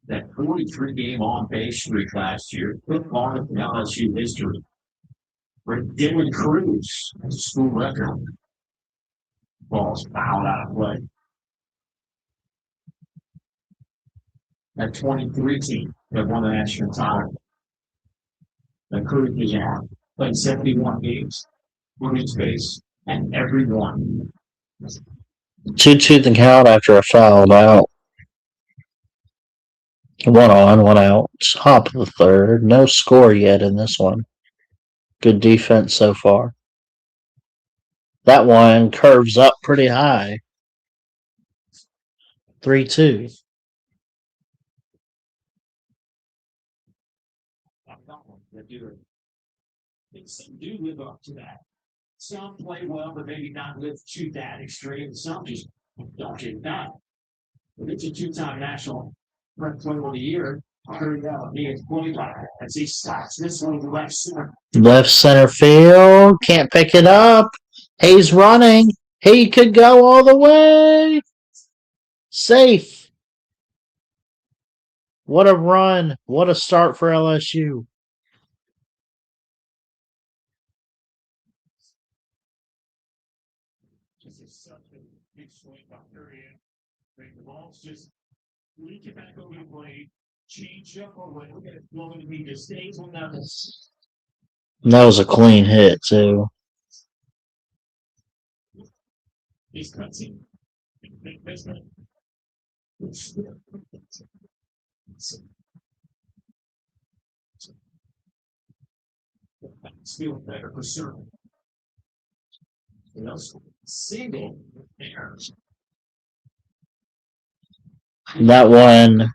[SPEAKER 10] That 43 game on base streak last year, put on in LSU history. For Dylan Cruz, that's a school record. Ball's fouled out of play. That 23 team that won the national title. That Cruz was on. Played 71 games, on each base, and every one.
[SPEAKER 1] 2-2 the count after a foul out. One on, one out. Top of the third. No score yet in this one. Good defense so far. That one curves up pretty high. 3-2.
[SPEAKER 10] Some do live up to that. Some play well, but maybe not live to that extreme. Some just don't get it done. But it's a two-time national rep player of the year. As he stops this one left center.
[SPEAKER 1] Left center field. Can't pick it up. He's running. He could go all the way. Safe. What a run. What a start for LSU.
[SPEAKER 10] This is such a big swing by Curry. The ball's just leak it back over the blade. Change up or what? Look at it blowing me. Just stays on that.
[SPEAKER 1] That was a clean hit, too.
[SPEAKER 10] He's cutting. Still better for certain. Single there.
[SPEAKER 1] That one.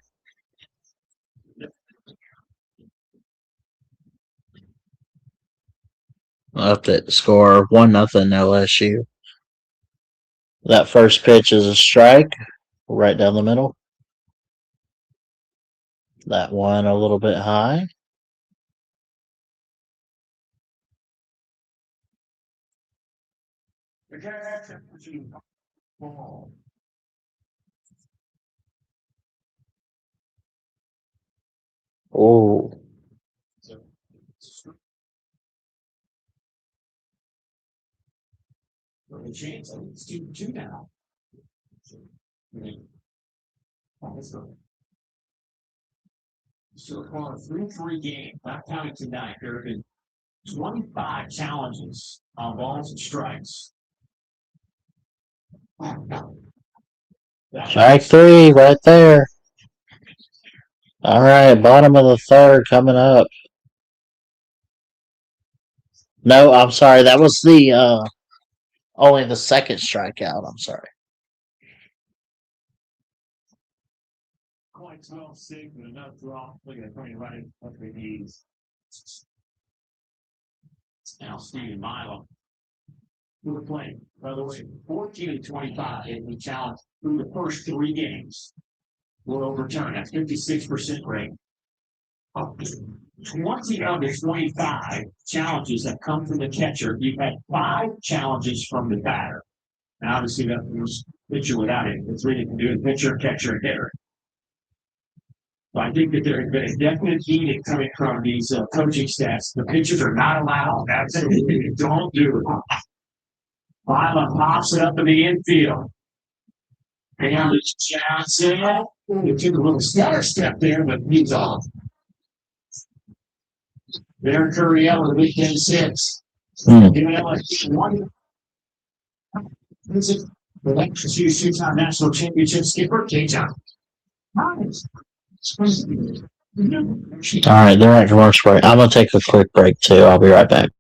[SPEAKER 1] Up at score 1-0 LSU. That first pitch is a strike, right down the middle. That one a little bit high. Oh,
[SPEAKER 10] The chance, I think it's 2-2 now. So far, 3-3 game, not counting tonight. There have been 25 challenges on balls and strikes.
[SPEAKER 1] strike three right there. All right, bottom of the third coming up. No, I'm sorry. That was the only the second strikeout. I'm sorry.
[SPEAKER 10] Quite 12 6 with enough drop. Look at it coming right up the knees. Now Stephen Milo. Who were playing, by the way, 14-25 in the challenge through the first 3 games. Will overturn. That's 56% rate. 20 of the 25 challenges that come from the catcher, you've had 5 challenges from the batter. And obviously that was pitcher without it. It's really can do it pitcher, catcher, and hitter. So I think that there has been a definite edict coming from these coaching staffs. The pitchers are not allowed. That's it. Don't do it. Lila pops it up in the infield. And it's Johnson. He took a little stutter step there, but he's off. There, Curriell with the weekend 6. Giving LSU 1. Visit the LSU two-time national championship skipper, K. John.
[SPEAKER 1] All right, they're at commercial break. I'm gonna take a quick break too. I'll be right back.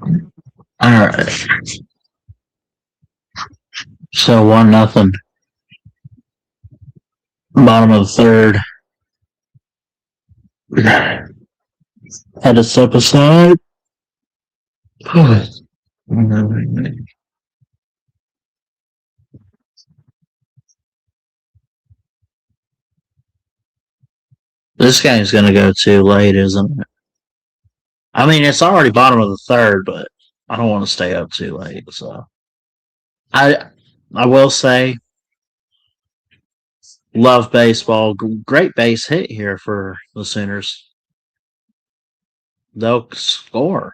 [SPEAKER 1] All right. So 1-0. Bottom of the third. Had to step aside. This game's going to go too late, isn't it? I mean, it's already bottom of the third, but I don't want to stay up too late. So I will say, love baseball. Great base hit here for the Sooners. They'll score.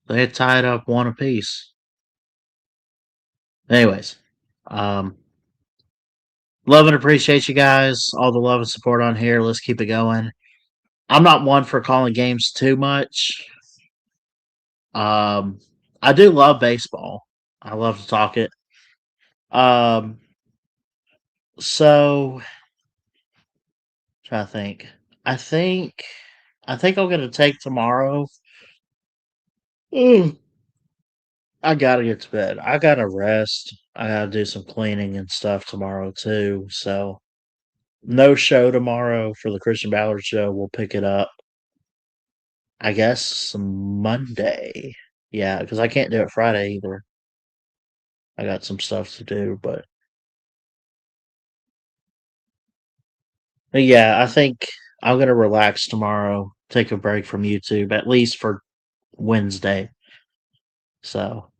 [SPEAKER 1] They had tied up one apiece. Anyways, love and appreciate you guys. All the love and support on here. Let's keep it going. I'm not one for calling games too much. I do love baseball. I love to talk it. So try to think. I think I'm gonna take tomorrow. Mm, I gotta get to bed. I gotta rest. I gotta do some cleaning and stuff tomorrow too. So no show tomorrow for the Christian Ballard show. We'll pick it up. I guess Monday. Yeah, because I can't do it Friday either. I got some stuff to do, but yeah, I think I'm gonna relax tomorrow. Take a break from YouTube at least for Wednesday. So,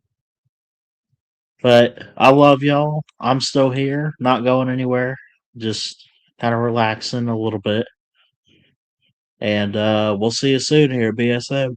[SPEAKER 1] but I love y'all. I'm still here, not going anywhere. Just kind of relaxing a little bit. And we'll see you soon here at BSM.